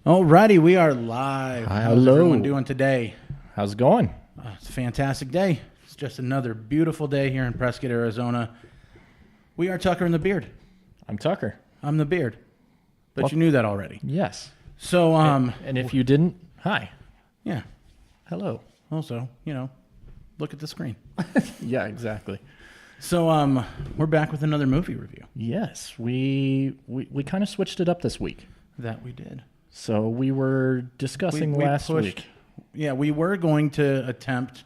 Alrighty, we are live. How's Hello. everyone doing today? How's it going? It's a fantastic day. It's just another beautiful day here in Prescott, Arizona. We are Tucker and the Beard. I'm Tucker. I'm the Beard, but Well- you knew that already. Yes. So, And if you didn't, hi. yeah. Hello. Also, look at the screen. Yeah, exactly. So, we're back with another movie review. Yes, we kind of switched it up this week. That we did. So we were discussing last week. Yeah, we were going to attempt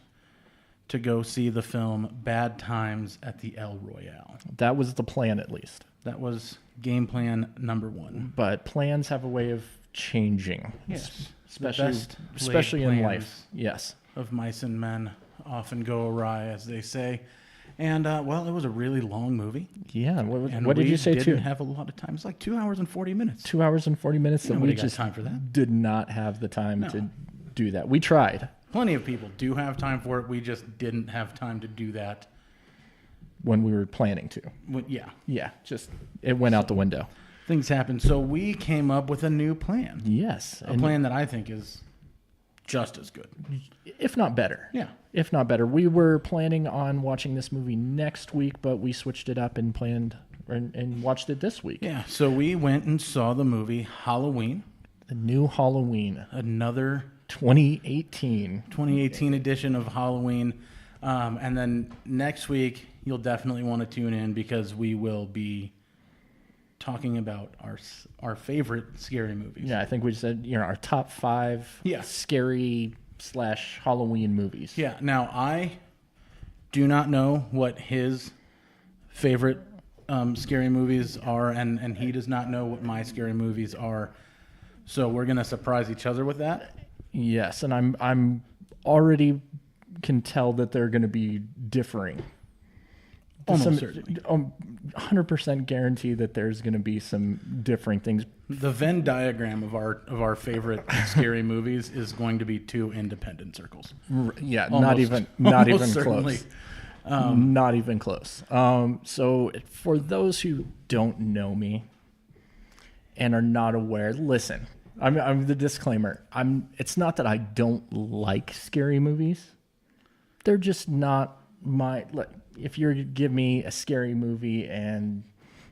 to go see the film Bad Times at the El Royale. That was the plan, at least. That was game plan number one. But plans have a way of changing. Yes. Especially in life. Yes. Of mice and men often go awry, as they say. And, well, it was a really long movie. Yeah. And What did you say, We too? didn't have a lot of time. It's like 2 hours and 40 minutes. 2 hours and 40 minutes that Nobody we got just time for that. did not have the time No. to do that. We tried Plenty of people do have time for it. We just didn't have time to do that. when we were planning to. Yeah. Yeah, just it went out the window. Things happen. So we came up with a new plan. Yes. A plan that I think is just as good. If not better. Yeah. If not better. We were planning on watching this movie next week, but we switched it up and planned and watched it this week. Yeah. So we went and saw the movie Halloween, The new Halloween, another 2018. 2018 edition of Halloween. And then next week, you'll definitely want to tune in because we will be talking about our favorite scary movies. Yeah, I think we said, our top 5 Yeah. scary / Halloween movies. Yeah. Now, I do not know what his favorite scary movies are, and he does not know what my scary movies are. So we're going to surprise each other with that. Yes, and I'm already can tell that they're going to be differing. Almost certainly. 100% guarantee that there's going to be some differing things. The Venn diagram of our favorite scary movies is going to be 2 independent circles. Yeah, Almost. not even Almost certainly. close. Not even close. So for those who don't know me and are not aware, listen. I'm the disclaimer. It's not that I don't like scary movies. They're just not my. Look, if you're to give me a scary movie and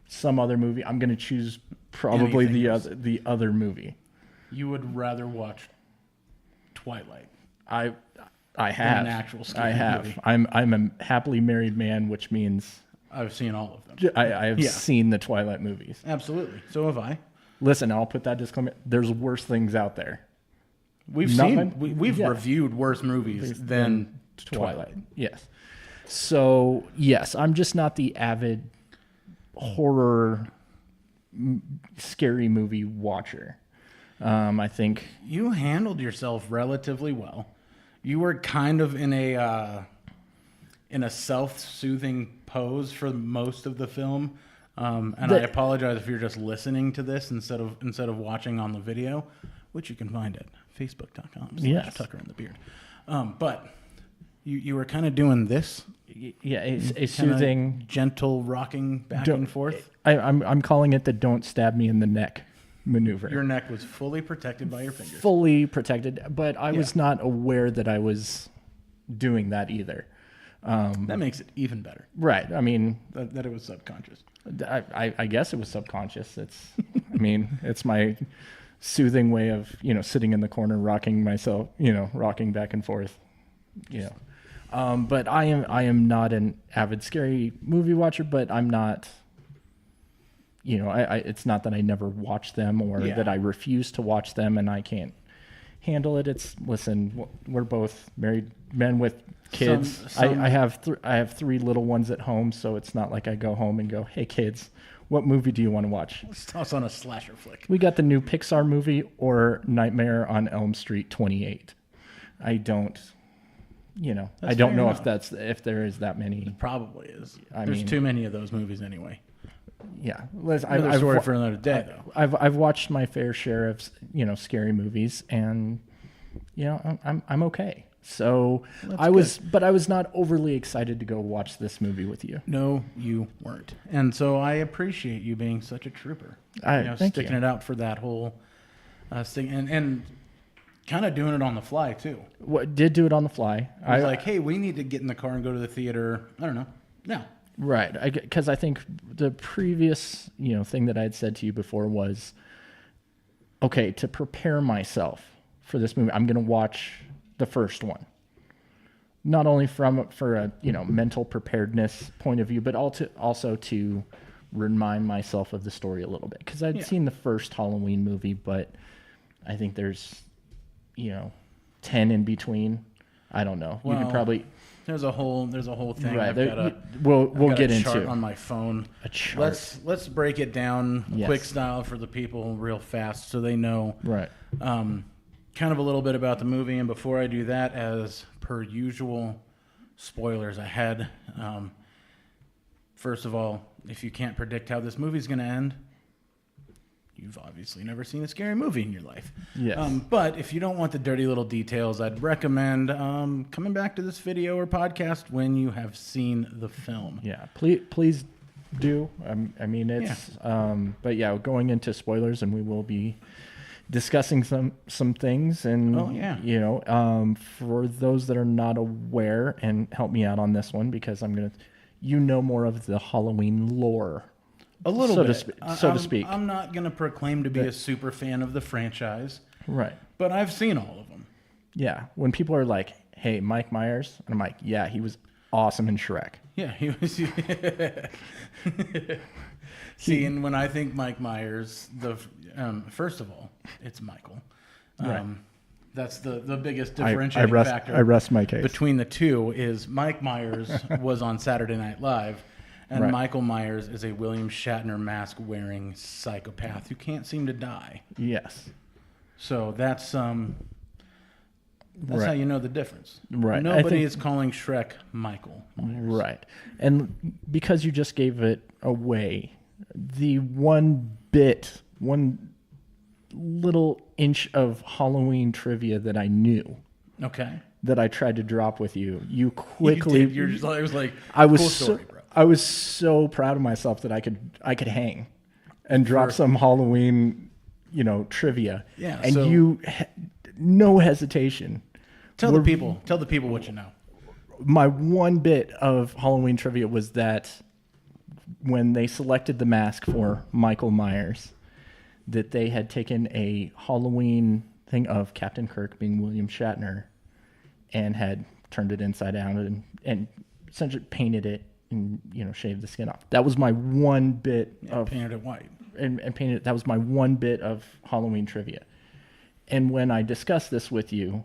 some other movie, I'm going to choose probably Anything the other movie. You would rather watch Twilight. I have an actual scary I have. movie. I'm a happily married man, which means I've seen all of them. I have Yeah. seen the Twilight movies. Absolutely. So have I. Listen, I'll put that disclaimer. There's worse things out there. We've Yeah. reviewed worse movies than Twilight. Yes. So yes, I'm just not the avid horror scary movie watcher. I think You handled yourself relatively well. You were kind of in a self-soothing pose for most of the film. And I apologize if you're just listening to this instead of watching on the video, which you can find at Yes. facebook.com/Tucker and the Beard. But you were kind of doing this, yeah, a kinda soothing. gentle rocking back Don't- and forth. I'm calling it the "don't stab me in the neck" maneuver. Your neck was fully protected by your fingers. Fully protected, but I was Yeah. not aware that I was doing that either. That makes it even better Right. I mean, that it was subconscious. I guess it was subconscious. It's my soothing way of, sitting in the corner, rocking myself, rocking back and forth, But I am not an avid scary movie watcher, but I'm not, it's not that I never watch them or Yeah. that I refuse to watch them and I can't handle it. Listen, we're both married men with kids. I have 3 little ones at home, so it's not like I go home and go, "Hey kids, what movie do you want to watch?" Let's toss on a slasher flick. We got the new Pixar movie or Nightmare on Elm Street 28. I don't, I don't fair know enough. if there is that many. Probably is. I There's mean- too many of those movies anyway. Yeah, Another story for another day, though. I've watched my fair share of scary movies, and I'm okay. So I was not overly excited to go watch this movie with you. No, you weren't. And so I appreciate you being such a trooper. Thank sticking you. it out for that whole and kind of doing it on the fly too. What did do it on the fly? I was like, hey, we need to get in the car and go to the theater. I don't know. No. Right. Because I think the previous, thing that I had said to you before was, okay, to prepare myself for this movie, I'm going to watch the first one. Not only for a, mental preparedness point of view, but also to remind myself of the story a little bit. Because I'd seen the first Halloween movie, but I think there's, 10 in between. I don't know. Well, you could probably... There's a whole thing. Right. We'll get a chart into on my phone. A chart. Let's break it down Yes. quick style for the people real fast so they know. Right. Kind of a little bit about the movie, and before I do that, as per usual, spoilers ahead. First of all, if you can't predict how this movie's going to end, you've obviously never seen a scary movie in your life. Yes. But if you don't want the dirty little details, I'd recommend coming back to this video or podcast when you have seen the film. Yeah, please do. I mean, it's, but yeah, going into spoilers, and we will be discussing some things, and for those that are not aware, and help me out on this one because I'm gonna, more of the Halloween lore. A little so bit, so to speak. I'm not going to proclaim to be a super fan of the franchise, Right. but I've seen all of them. Yeah, when people are like, "Hey, Mike Myers," and I'm like, "Yeah, he was awesome in Shrek." Yeah, he was. See, and when I think Mike Myers, first of all, it's Michael. Right. That's the biggest differentiating factor. I rest my case. Between the two is Mike Myers was on Saturday Night Live, and Right. Michael Myers is a William Shatner mask-wearing psychopath who can't seem to die. Yes. So that's Right. how you know the difference. Right. Nobody is calling Shrek Michael Myers. Right. And because you just gave it away, the one little inch of Halloween trivia that I knew, Okay. that I tried to drop with you, you quickly. You're just like, it was like, I was cool so, story, bro. I was so proud of myself that I could hang and drop some Halloween, trivia. Yeah, And so- no hesitation. Tell the people what you know. My one bit of Halloween trivia was that when they selected the mask for Michael Myers, that they had taken a Halloween thing of Captain Kirk being William Shatner and had turned it inside out and essentially painted it and, shaved the skin off. That was my one bit of Painted it white. and painted it. That was my one bit of Halloween trivia. And when I discussed this with you,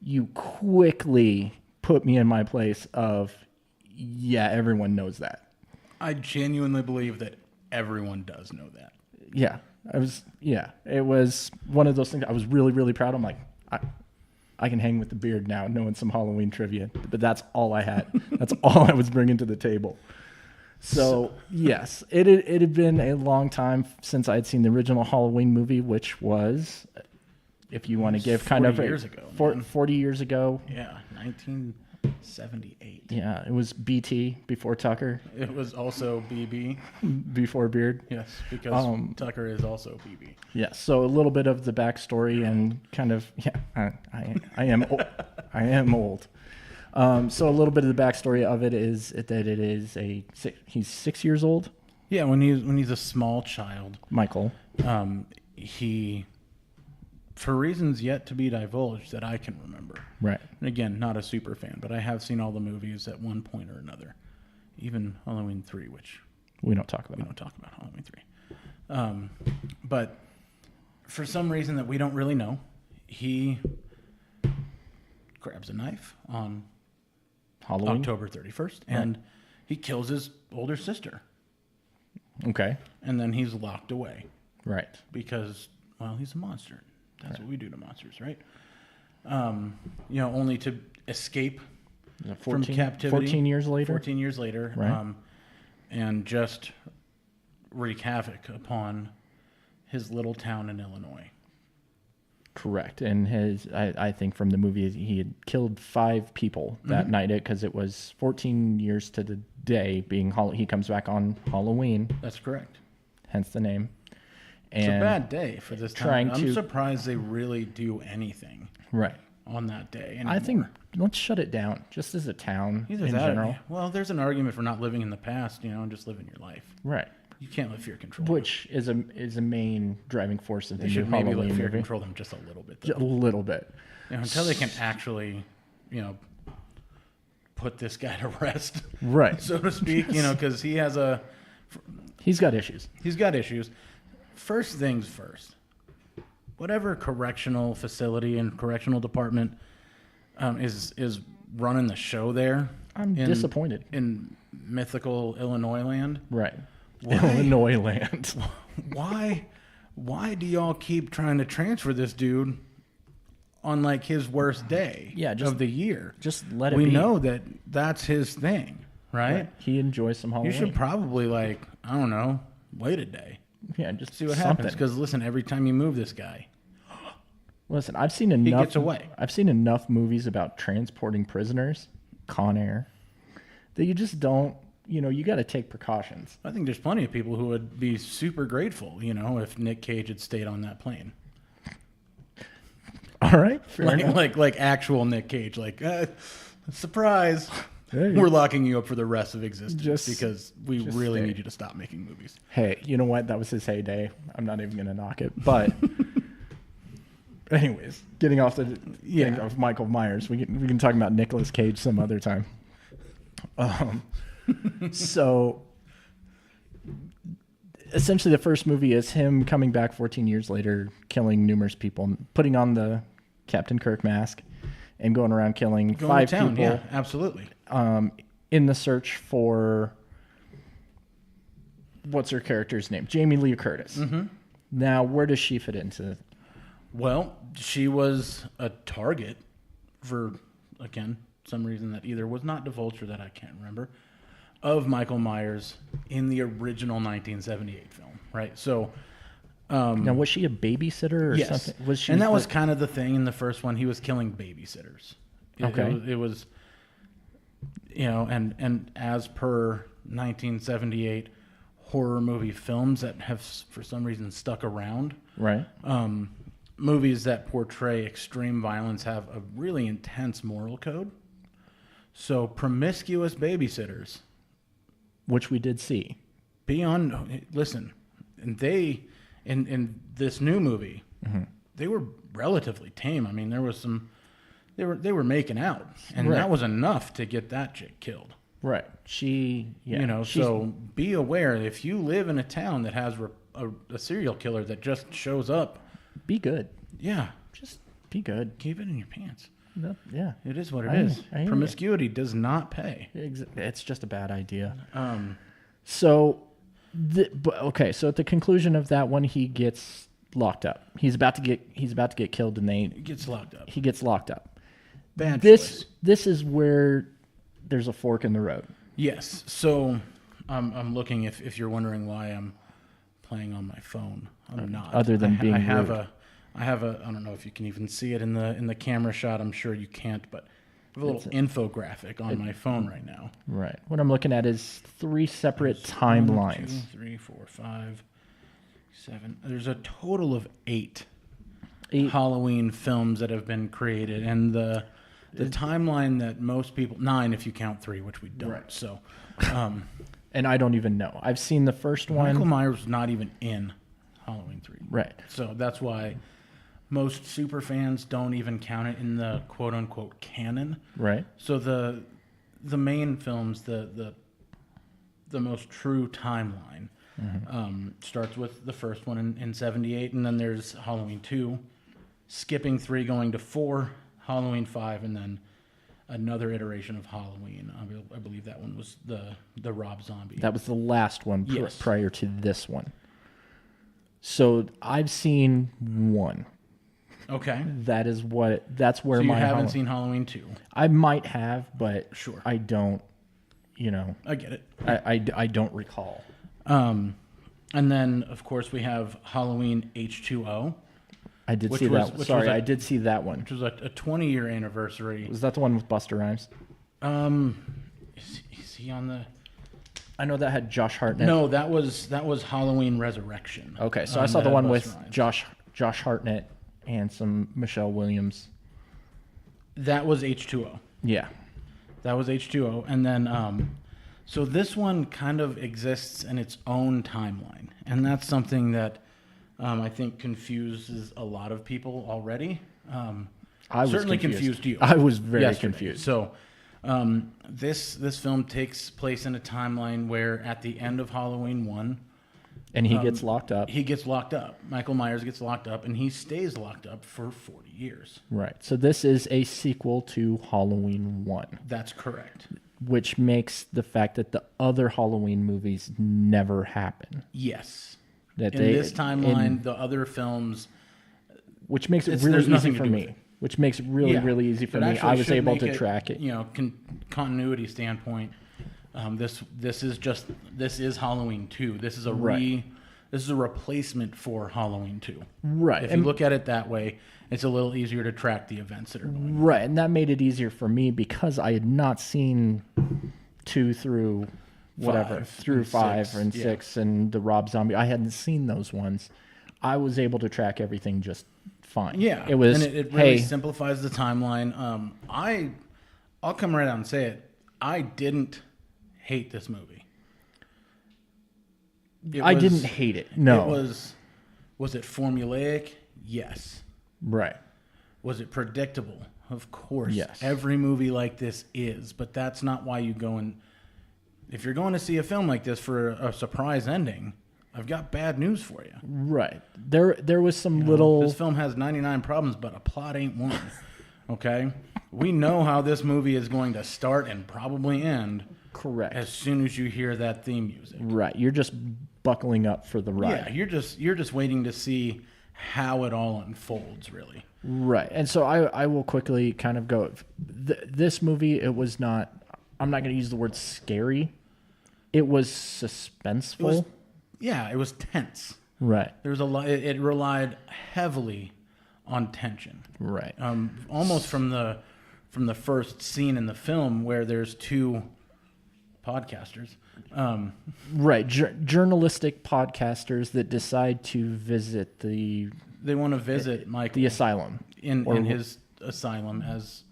you quickly put me in my place of, yeah, everyone knows that. I genuinely believe that everyone does know that. Yeah. It was one of those things. I was really, really proud. I'm like, I can hang with the beard now, knowing some Halloween trivia, but that's all I had. That's all I was bringing to the table. So yes, it had been a long time since I had seen the original Halloween movie, which was, if you want to give kind of 40 years ago, 40 years ago. Yeah, 1978. Yeah, it was BT before Tucker, It was also BB. before Beard. Yes, because Tucker is also BB. Yeah, so a little bit of the backstory and kind of, I am I am old. So a little bit of the backstory of it is that he's 6 years old. Yeah, when he's a small child, Michael. he, for reasons yet to be divulged that I can remember. Right. And again, not a super fan, but I have seen all the movies at one point or another. Even Halloween 3, which We don't talk we about. don't talk about Halloween 3. But for some reason that we don't really know, he grabs a knife on Halloween. October 31st, and he kills his older sister. Okay. And then he's locked away Right. because, well, he's a monster. That's what we do to monsters, right? Only to escape from captivity. 14 years later. 14 years later. Right. And just wreak havoc upon his little town in Illinois. Correct. And I think from the movie, he had killed 5 people that night because it was 14 years to the day being he comes back on Halloween, That's correct. hence the name. And It's a bad day for this trying time. I'm to- surprised they really do anything right. on that day I think anymore. let's shut it down, just as a town Either in that or- general. well, there's an argument for not living in the past, and just living your life. Right. You can't let fear control. Which is a main driving force of They the new should maybe Halloween let fear movie. control them just a little bit, A though. little bit. Until they can actually, put this guy to rest, Right. so to speak. Because He's got issues. he's got issues. First things first. Whatever correctional facility and correctional department is running the show there. I'm disappointed. In mythical Illinois land. Right. Why? Illinois land. Why do y'all keep trying to transfer this dude on like his worst day of the year? Just let it We be. know that that's his thing, right? He enjoys some Halloween. You should probably wait a day, yeah, just see what something. happens. Because listen, every time you move this guy, Listen, I've seen enough. gets away. I've seen enough movies about transporting prisoners, Con Air, that you just don't. You got to take precautions. I think there's plenty of people who would be super grateful, if Nick Cage had stayed on that plane. All right, fair enough. Like actual Nick Cage, surprise. Hey. We're locking you up for the rest of existence Just- because we just really stay. need you to stop making movies. Hey, you know what? That was his heyday. I'm not even gonna knock it. But, anyways, getting off the thing of Michael Myers, we can talk about Nicolas Cage some other time. So, essentially, the first movie is him coming back 14 years later, killing numerous people, putting on the Captain Kirk mask, and going around killing Going 5 to town, people. yeah, absolutely. In the search for what's her character's name? Jamie Lee Curtis. Mm-hmm. Now, where does she fit into? Well, she was a target for, again, some reason that either was not divulged or that I can't remember, of Michael Myers in the original 1978 film, right? So, Now, was she a babysitter or yes. something? Was she? And that was kind of the thing in the first one. He was killing babysitters. Okay. It was and as per 1978 horror movie films that have for some reason stuck around, right. movies that portray extreme violence have a really intense moral code. So promiscuous babysitters, Which we did see. listen, and they in this new movie, they were relatively tame. I mean, there was some they were making out, and Right. that was enough to get that chick killed. Right. She. Yeah. So be aware if you live in a town that has a serial killer that just shows up. be good. Yeah, Just be good. keep it in your pants. Yeah. It is what it I is. hear you. Promiscuity does not pay. It's just a bad idea. Um, So, so at the conclusion of that one, he gets locked up. He's about to get killed, and it gets locked up. he gets locked up. Bad This choice. is where there's a fork in the road. Yes. So I'm looking. If you're wondering why I'm playing on my phone, I'm not. Other than being I have rude. I don't know if you can even see it in the camera shot. I'm sure you can't, but I have a little infographic on my phone right now. Right. What I'm looking at is 3 separate 1, timelines. 2, 3, 4, 5, 7. There's a total of 8 8 Halloween films that have been created, and the timeline that most people 9 if you count 3, which we don't. Right. So, and I don't even know. I've seen the first one. Michael Myers was not even in Halloween 3. Right. So that's why most super fans don't even count it in the quote unquote canon. Right. So the main films, the most true timeline, starts with the first one in 78, and then there's Halloween 2, skipping 3 going to 4, Halloween 5, and then another iteration of Halloween. I believe that one was the Rob Zombie. That was the last one Yes. prior to this one. So I've seen 1. Okay. That's where So you my haven't seen Halloween 2. I might have, but Sure. I don't. I get it. I don't recall. And then, of course, we have Halloween H2O, I did Which see was- that. which Sorry, was a- I did see that one. which was a 20-year anniversary. Was that the one with Busta Rhymes? Is he on the... I know that had Josh Hartnett. No, that was Halloween Resurrection. Okay, so I saw that the had one Busta with Rhymes. Josh Hartnett and some Michelle Williams. That was H2O. Yeah. That was H2O, and then so this one kind of exists in its own timeline, and that's something that I think confuses a lot of people already. I was Certainly confused you. I was very yesterday. confused. So this film takes place in a timeline where at the end of Halloween 1, And he gets locked up. he gets locked up. Michael Myers gets locked up, and he stays locked up for 40 years. Right. So this is a sequel to Halloween 1, That's correct. which makes the fact that the other Halloween movies never happen. Yes. That In this timeline, the other films, which makes it It's- really there's easy nothing to for do me. with it. Which makes it really, Yeah. really easy for It me. actually I was should able make to it, track it. You know, continuity standpoint. This is Halloween 2. This is a Right. this is a replacement for Halloween 2. Right. If you look at it that way, it's a little easier to track the events that are going on. Right, and that made it easier for me because I had not seen 2 through whatever, Five through and 5 six, and yeah. 6 and the Rob Zombie. I hadn't seen those ones. I was able to track everything just fine. Yeah, It was, and it really hey, simplifies the timeline. I'll come right out and say it. I didn't hate this movie. I didn't hate it. No. Was it formulaic? Yes. Right. Was it predictable? Of course. Yes. Every movie like this is, but that's not why you go and. If you're going to see a film like this for a surprise ending, I've got bad news for you. Right. There was some little This film has 99 problems, but a plot ain't one. Okay? We know how this movie is going to start and probably end correct. as soon as you hear that theme music. Right. You're just buckling up for the ride. Yeah, you're just waiting to see how it all unfolds, really. Right. And so I will quickly kind of go. This movie, it was not, I'm not going to use the word scary. It was suspenseful. It was tense. Right. There was a lot. It relied heavily on tension. Right. Almost from the first scene in the film where there's two podcasters. Right. Journalistic podcasters that decide to visit the They want to visit Michael asylum. in his asylum as,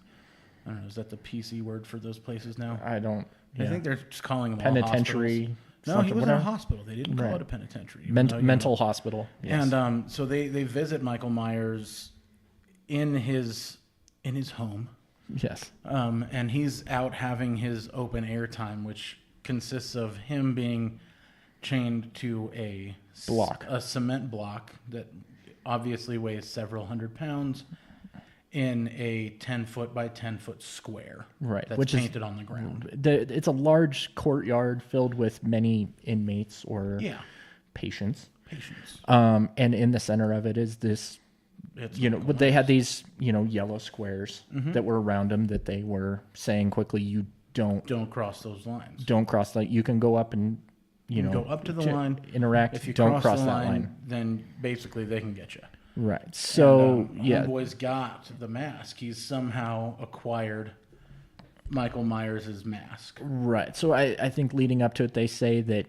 I don't know, is that the PC word for those places now? I don't. I Yeah. think they're just calling them Penitentiary. all hospitals. No, he something, was in a whatever. hospital. They didn't call Right. it a penitentiary. even though, you know. Mental hospital. Yes. And so they visit Michael Myers in his home. yes. And he's out having his open air time, which consists of him being chained to a cement block that obviously weighs several hundred pounds in a 10-foot by 10-foot square. Right, That's which is- painted on the ground. It's a large courtyard filled with many inmates or Yeah. patients. Patience. And in the center of it is this, It's but they had these, yellow squares Mm-hmm. that were around them that they were saying quickly, you don't cross those lines. cross that. You can go up and, Go up to the line. interact. If you don't cross the that line, line. then basically they can get you. Right. So, yeah. Homeboy's got the mask. He's somehow acquired Michael Myers' mask. Right. So I think leading up to it, they say that,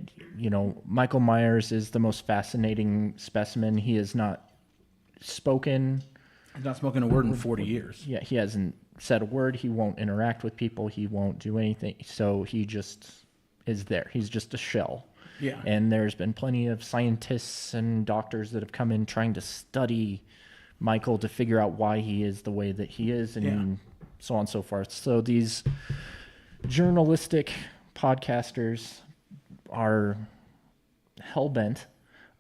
Michael Myers is the most fascinating specimen. He has not spoken. He's not spoken a word in 40 years. Yeah, he hasn't said a word. He won't interact with people. He won't do anything. So he just is there. He's just a shell. Yeah. And there's been plenty of scientists and doctors that have come in trying to study Michael to figure out why he is the way that he is and so on and so forth. So these journalistic podcasters are hell-bent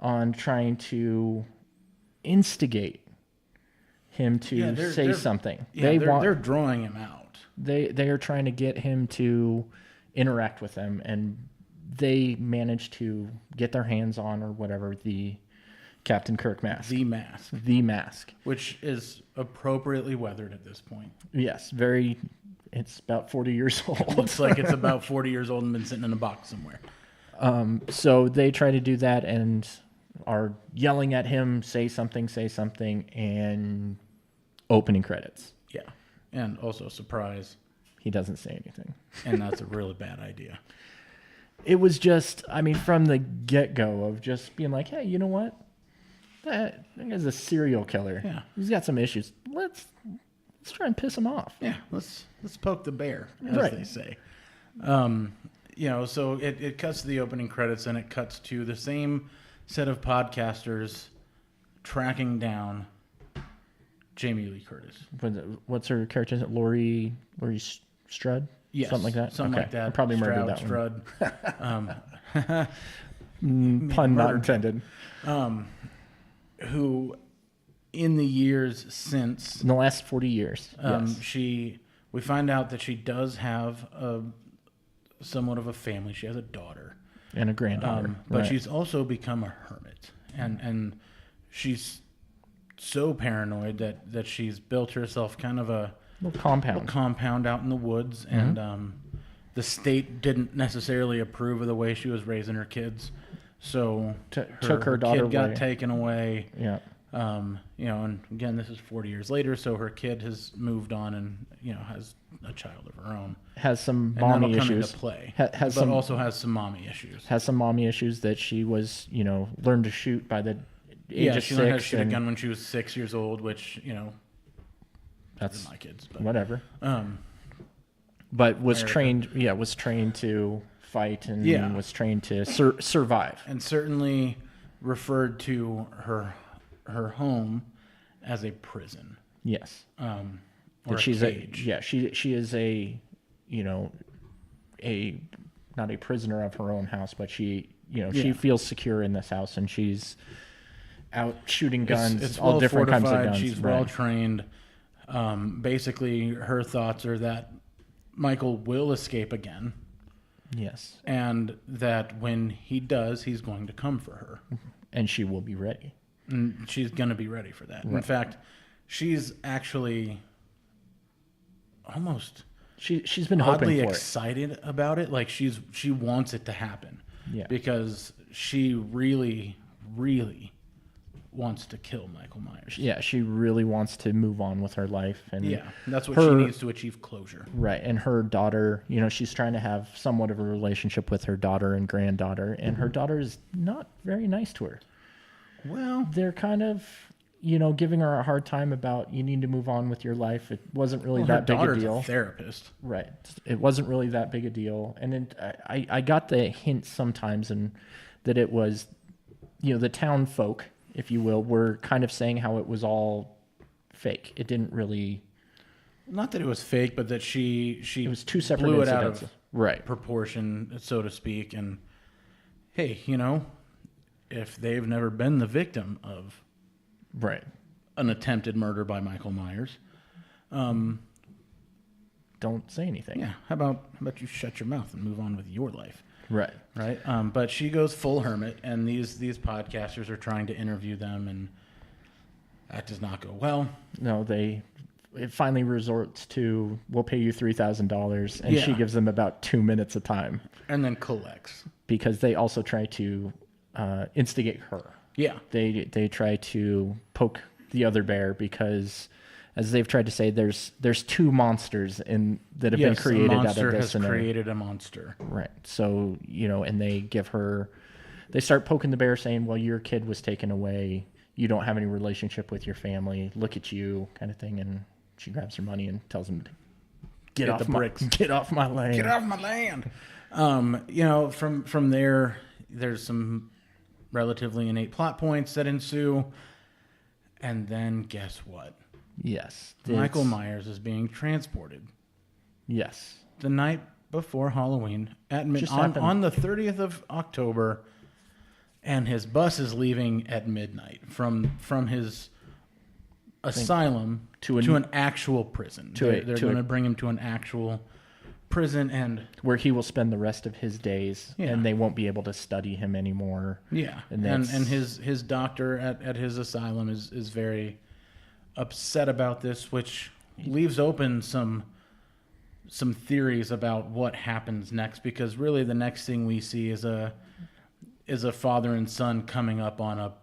on trying to instigate him to say something. Yeah, they're drawing him out. They are trying to get him to interact with them, and they managed to get their hands on or whatever the Captain Kirk mask. The mask, The mask. which is appropriately weathered at this point. Yes, it's about 40 years old. Looks like it's about 40 years old and been sitting in a box somewhere. So they try to do that and are yelling at him, say something, and opening credits. Yeah. And also surprise. He doesn't say anything. And that's a really bad idea. it was just, I mean, from the get-go of just being like, hey, you know what? That guy's a serial killer. Yeah. He's got some issues. Let's try and piss him off. Yeah, let's poke the bear, as Right. they say. So it cuts to the opening credits, and it cuts to the same set of podcasters tracking down Jamie Lee Curtis. What's her character? Is it Laurie Strud? Yes, Something like that? Something Okay. like that. I probably murdered that one. Strud. Pun not intended. Who, in the years since, In the last 40 years. Yes. we find out that she does have somewhat of a family. She has a daughter. And a granddaughter. But Right. she's also become a hermit, and she's so paranoid that she's built herself kind of a little compound. compound out in the woods, Mm-hmm. and the state didn't necessarily approve of the way she was raising her kids, so Took her daughter kid got away. taken away. Yeah. And again, this is 40 years later, so her kid has moved on and has a child of her own. Has some And mommy that'll come issues. into play, Has but some also has some mommy issues. has some mommy issues that she was, learned to shoot by the age Yeah, of she learned how to 6. shoot a and gun when she was 6 years old, which that's my kids. But whatever. um, But was America. trained to fight and Yeah. was trained to survive. and certainly referred to her home as a prison. Yes. Or That a she's cage. she is a not a prisoner of her own house, but she Yeah. feels secure in this house, and she's out shooting It's- guns, it's all well different kinds of fortified, guns. She's Right. well trained. Basically, her thoughts are that Michael will escape again, Yes, and that when he does, he's going to come for her. and she will be ready. And she's going to be ready for that. In fact, she's actually almost She's been oddly hoping for it. excited about it. Like she wants it to happen. Yeah. Because she really, really wants to kill Michael Myers. Yeah, she really wants to move on with her life, and Yeah, that's what Her- she needs to achieve closure. right. And her daughter, she's trying to have somewhat of a relationship with her daughter and granddaughter, and her daughter is not very nice to her. Well, They're kind of, giving her a hard time about you need to move on with your life. It wasn't really her that big a daughter's deal. a therapist. Right. It wasn't really that big a deal. And then I got the hint sometimes and that it was, the town folk, if you will, were kind of saying how it was all fake. It didn't really, Not that it was fake, but that she it was two separate blew it out incidents. of Right. proportion, so to speak. And hey, if they've never been the victim of Right. an attempted murder by Michael Myers, Don't say anything. yeah, how about you shut your mouth and move on with your life? Right. Right. But she goes full hermit, and these podcasters are trying to interview them, and that does not go well. No, it finally resorts to, we'll pay you $3,000, and she Yeah. gives them about 2 minutes of time And then collects. because they also try to instigate her. Yeah. They try to poke the other bear because, as they've tried to say, there's two monsters that have been Yes, created a out monster of this has scenario. created a monster. Right. So, and they start poking the bear saying, well, your kid was taken away. You don't have any relationship with your family. Look at you, kind of thing. And she grabs her money and tells him to get off the bricks. Get off my land. Get off my land. From there, there's some relatively innate plot points that ensue, and then guess what? Yes. Michael it's- Myers is being transported Yes. the night before Halloween Just happened. on the 30th of October, and his bus is leaving at midnight from his asylum to to a- an actual prison. to a- They're to going a- to bring him to an actual prison, and Where he will spend the rest of his days, Yeah. and they won't be able to study him anymore. yeah, And and that's- his doctor at his asylum is very upset about this, which leaves open some theories about what happens next, because really the next thing we see is a father and son coming up on a,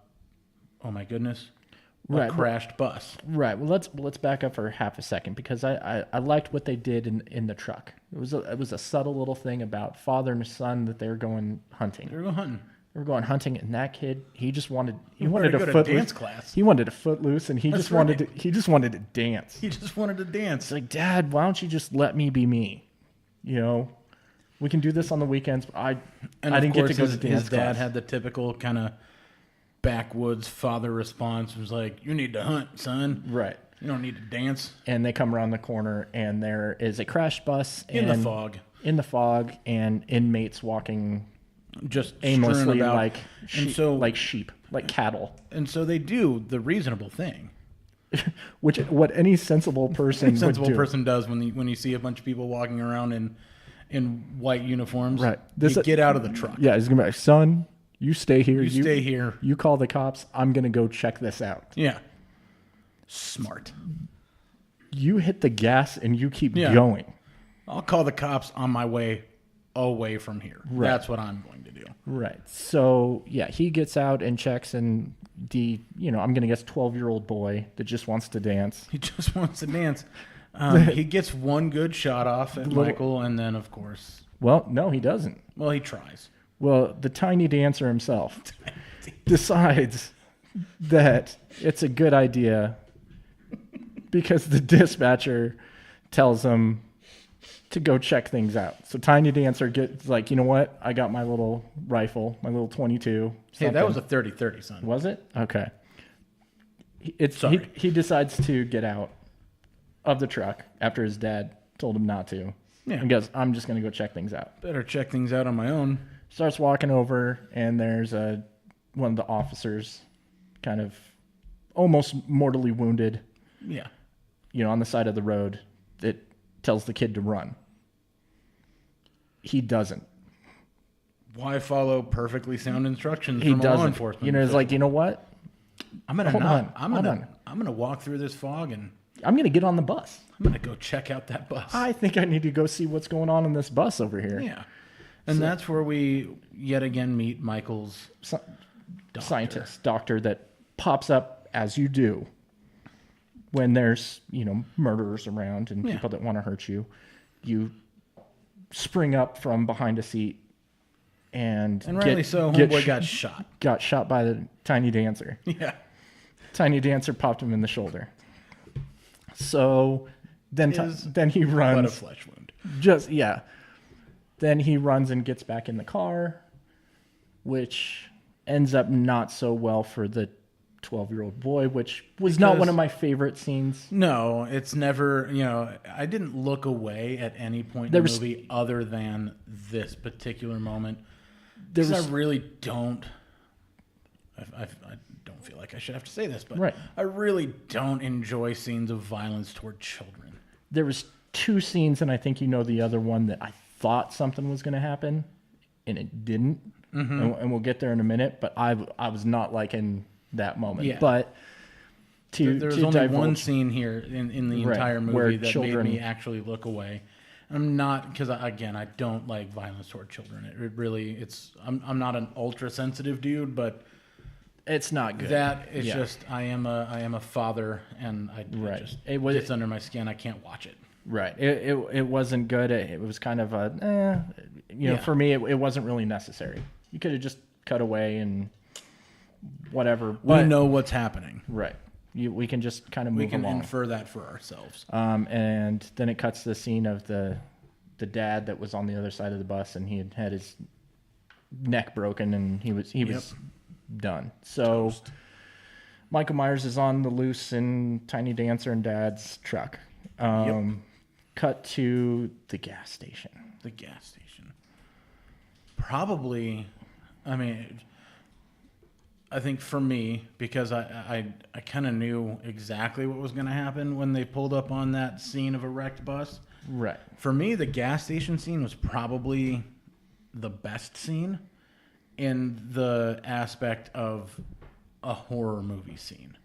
oh my goodness, Right, crashed bus. Right. Well, let's back up for half a second because I liked what they did in the truck. It was a subtle little thing about father and son that they were going hunting. They were going hunting. They were going hunting, and that kid he wanted wanted to a go to foot dance loose. class. He wanted a foot loose, and he just wanted to dance. He just wanted to dance. It's like, Dad, why don't you just let me be me? You know, we can do this on the weekends. But I didn't get to go to dance his dad class. had the typical kind of backwoods father response. It was like, "You need to hunt, son. Right. You don't need to dance." And they come around the corner, and there is a crash bus In the and- fog. In the fog, and inmates walking Just aimlessly strewn about. like And sheep, like cattle. And so they do the reasonable thing. Which what any sensible person A sensible would do. person does when you see a bunch of people walking around in white uniforms. Right. You get out of the truck. Yeah, he's gonna be like, son, you stay here. You stay here. You call the cops. I'm gonna go check this out. Yeah. Smart. You hit the gas and you keep Yeah. going. I'll call the cops on my way away from here. Right. That's what I'm going to do. Right. So yeah, he gets out and checks, and I'm gonna guess 12-year-old boy that just wants to dance. He just wants to dance. He gets one good shot off at Michael, and then, of course, Well, no, he doesn't. well, he tries. Well, the tiny dancer himself decides that it's a good idea because the dispatcher tells him to go check things out. So Tiny Dancer gets like, you know what? I got my little rifle, my little 22. Hey, that was something. a 30-30, son. Was it? Okay. Sorry. He decides to get out of the truck after his dad told him not to. Yeah. And goes, I'm just going to go check things out. Better check things out on my own. Starts walking over, and there's one of the officers kind of almost mortally wounded, Yeah. on the side of the road that tells the kid to run. He doesn't. Why follow perfectly sound instructions He from a law doesn't. enforcement? It's like, you know what? I'm gonna hold not. on, I'm hold gonna. on. I'm gonna walk through this fog and I'm going to get on the bus. I'm gonna go check out that bus. I think I need to go see what's going on in this bus over here. Yeah. And that's where we yet again meet Michael's Scientist, doctor that pops up as you do when there's, murderers around and people that want to hurt you. You spring up from behind a seat and rightly so, homeboy got shot. Got shot by the Tiny Dancer. Yeah. Tiny Dancer popped him in the shoulder. So then he But a runs. flesh wound. Then he runs and gets back in the car, which ends up not so well for the 12-year-old boy, which was not one of my favorite scenes. No, it's never, I didn't look away at any point in the movie other than this particular moment. I really don't, I don't feel like I should have to say this, but Right. I really don't enjoy scenes of violence toward children. There was two scenes, and I think the other one, that I thought something was going to happen, and it didn't. Mm-hmm. And we'll get there in a minute, but I was not liking that moment. Yeah. But There's only one scene here in the entire where movie that children- made me actually look away. I'm not, because again, I don't like violence toward children. It really, I'm not an ultra sensitive dude, but it's not good. that it's just I am a father, and Right. it gets under my skin. I can't watch it. Right. It wasn't good. It was kind of for me, it wasn't really necessary. You could have just cut away and whatever. We know what's happening. Right. We can just kind of move We can along. infer that for ourselves. And then it cuts to the scene of the dad that was on the other side of the bus, and he had his neck broken, and he was done. So Michael Myers is on the loose in Tiny Dancer and Dad's truck. Cut to the gas station. The gas station. Probably, I think for me, because I kind of knew exactly what was going to happen when they pulled up on that scene of a wrecked bus. Right. For me, the gas station scene was probably the best scene in the aspect of a horror movie scene.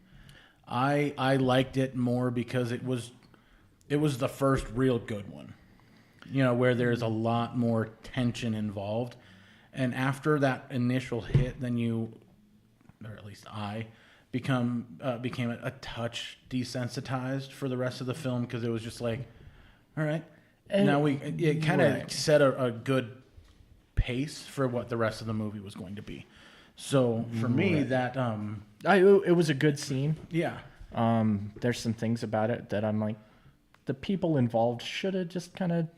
I liked it more because it was the first real good one, where there's a lot more tension involved. And after that initial hit, then or at least I, became a touch desensitized for the rest of the film, because it was just like, all right, And- now it kind of right. set a good pace for what the rest of the movie was going to be. So for me, that It was a good scene. yeah. There's some things about it that I'm like, the people involved should have just kind of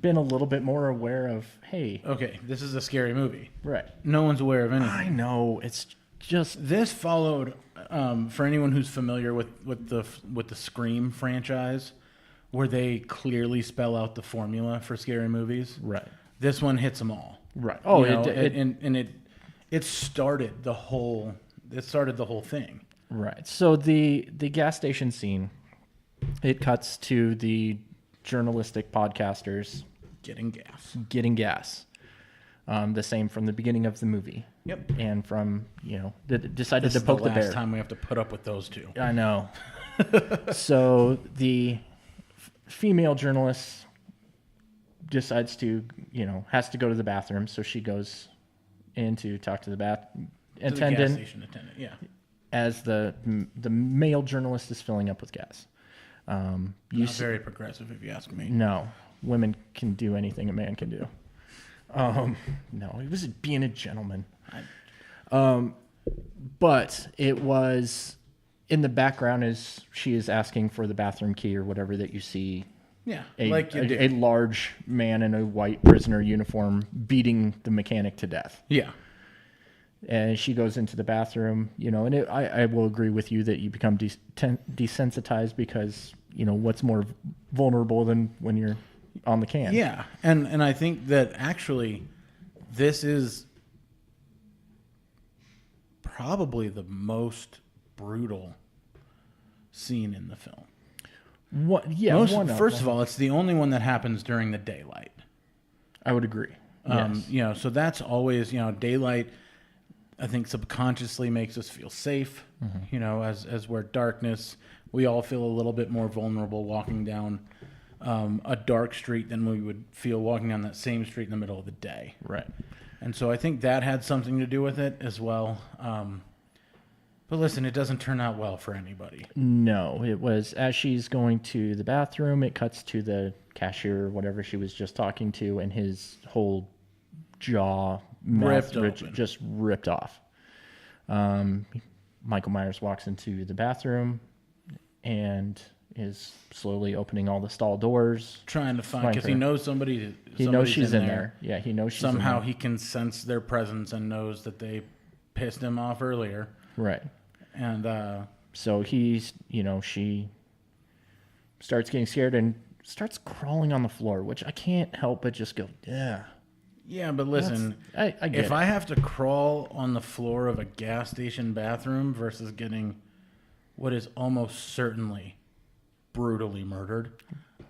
been a little bit more aware of, hey, Okay, this is a scary movie. right. No one's aware of anything. I know, it's just, This followed, for anyone who's familiar with the Scream franchise, where they clearly spell out the formula for scary movies. right. This one hits them all. Right. Oh, You know, it it started the whole thing. right. So the gas station scene, it cuts to the journalistic podcasters Getting gas. getting gas. The same from the beginning of the movie. Yep. And from, decided This to is the poke the last bear. time we have to put up with those two. I know. So the female journalist decides to, has to go to the bathroom. So she goes in to talk to the To the gas attendant station attendant. Yeah. as the male journalist is filling up with gas. Not very progressive, if you ask me. No, women can do anything a man can do. No, he was being a gentleman. But it was in the background as she is asking for the bathroom key or whatever that you see Yeah. a, like you do. a large man in a white prisoner uniform beating the mechanic to death. Yeah. And she goes into the bathroom, and I will agree with you that you become desensitized because, what's more vulnerable than when you're on the can. Yeah, and I think that actually this is probably the most brutal scene in the film. What? Yeah. First of all, it's the only one that happens during the daylight. I would agree. Yes. So that's always, daylight, I think subconsciously makes us feel safe. As we're darkness, we all feel a little bit more vulnerable walking down a dark street than we would feel walking down that same street in the middle of the day. Right. And so I think that had something to do with it as well. But listen, it doesn't turn out well for anybody. No, it was as she's going to the bathroom, it cuts to the cashier or whatever she was just talking to, and his whole jaw Ripped mouth open. just ripped off. Michael Myers walks into the bathroom and is slowly opening all the stall doors. Trying to find, Find because her. he knows somebody. He knows she's in there. Yeah, he knows she's in Somehow there. he can sense their presence and knows that they pissed him off earlier. Right. And So he's, she starts getting scared and starts crawling on the floor, which I can't help but just go, yeah. yeah, but listen, I get if it. I have to crawl on the floor of a gas station bathroom versus getting what is almost certainly brutally murdered,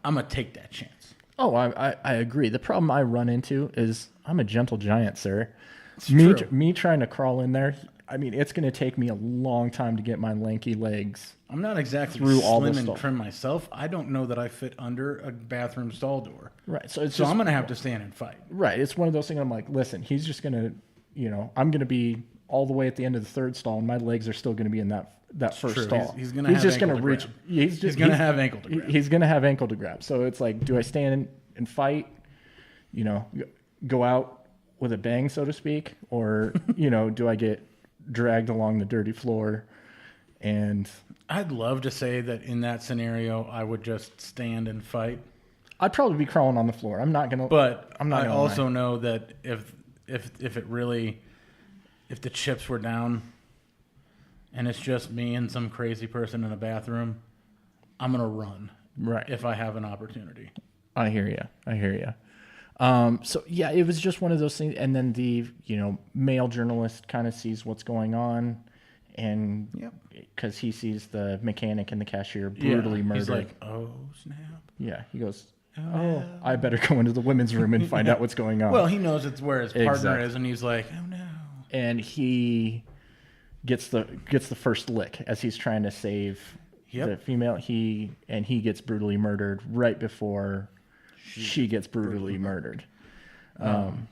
I'm gonna take that chance. Oh, I agree. The problem I run into is I'm a gentle giant, sir. true. Me trying to crawl in there, I mean, it's going to take me a long time to get my lanky legs. I'm not exactly Through all the slim and stall. trim myself. I don't know that I fit under a bathroom stall door. Right. So it's So just, I'm going to have to stand and fight. right. It's one of those things. I'm like, listen, he's just going to, I'm going to be all the way at the end of the third stall, and my legs are still going to be in that first true. stall. He's gonna have just ankle going to reach. grab. He's gonna have ankle to grab. He's going to have ankle to grab. So it's like, do I stand and fight? Go out with a bang, so to speak, or do I get dragged along the dirty floor? And I'd love to say that in that scenario, I would just stand and fight. I'd probably be crawling on the floor. I'm not gonna. But I'm not I gonna also lie. know that if the chips were down and it's just me and some crazy person in a bathroom, I'm going to run Right. if I have an opportunity. I hear you. So yeah, it was just one of those things. And then the male journalist kind of sees what's going on, and Yep. because he sees the mechanic and the cashier brutally murdered. He's like, oh, snap. Yeah, he goes, oh, I better go into the women's room and find out what's going on. Well, he knows it's where his partner Exactly. is, and he's like, oh, no. And he gets the first lick as he's trying to save Yep. the female. He gets brutally murdered right before she gets brutally murdered,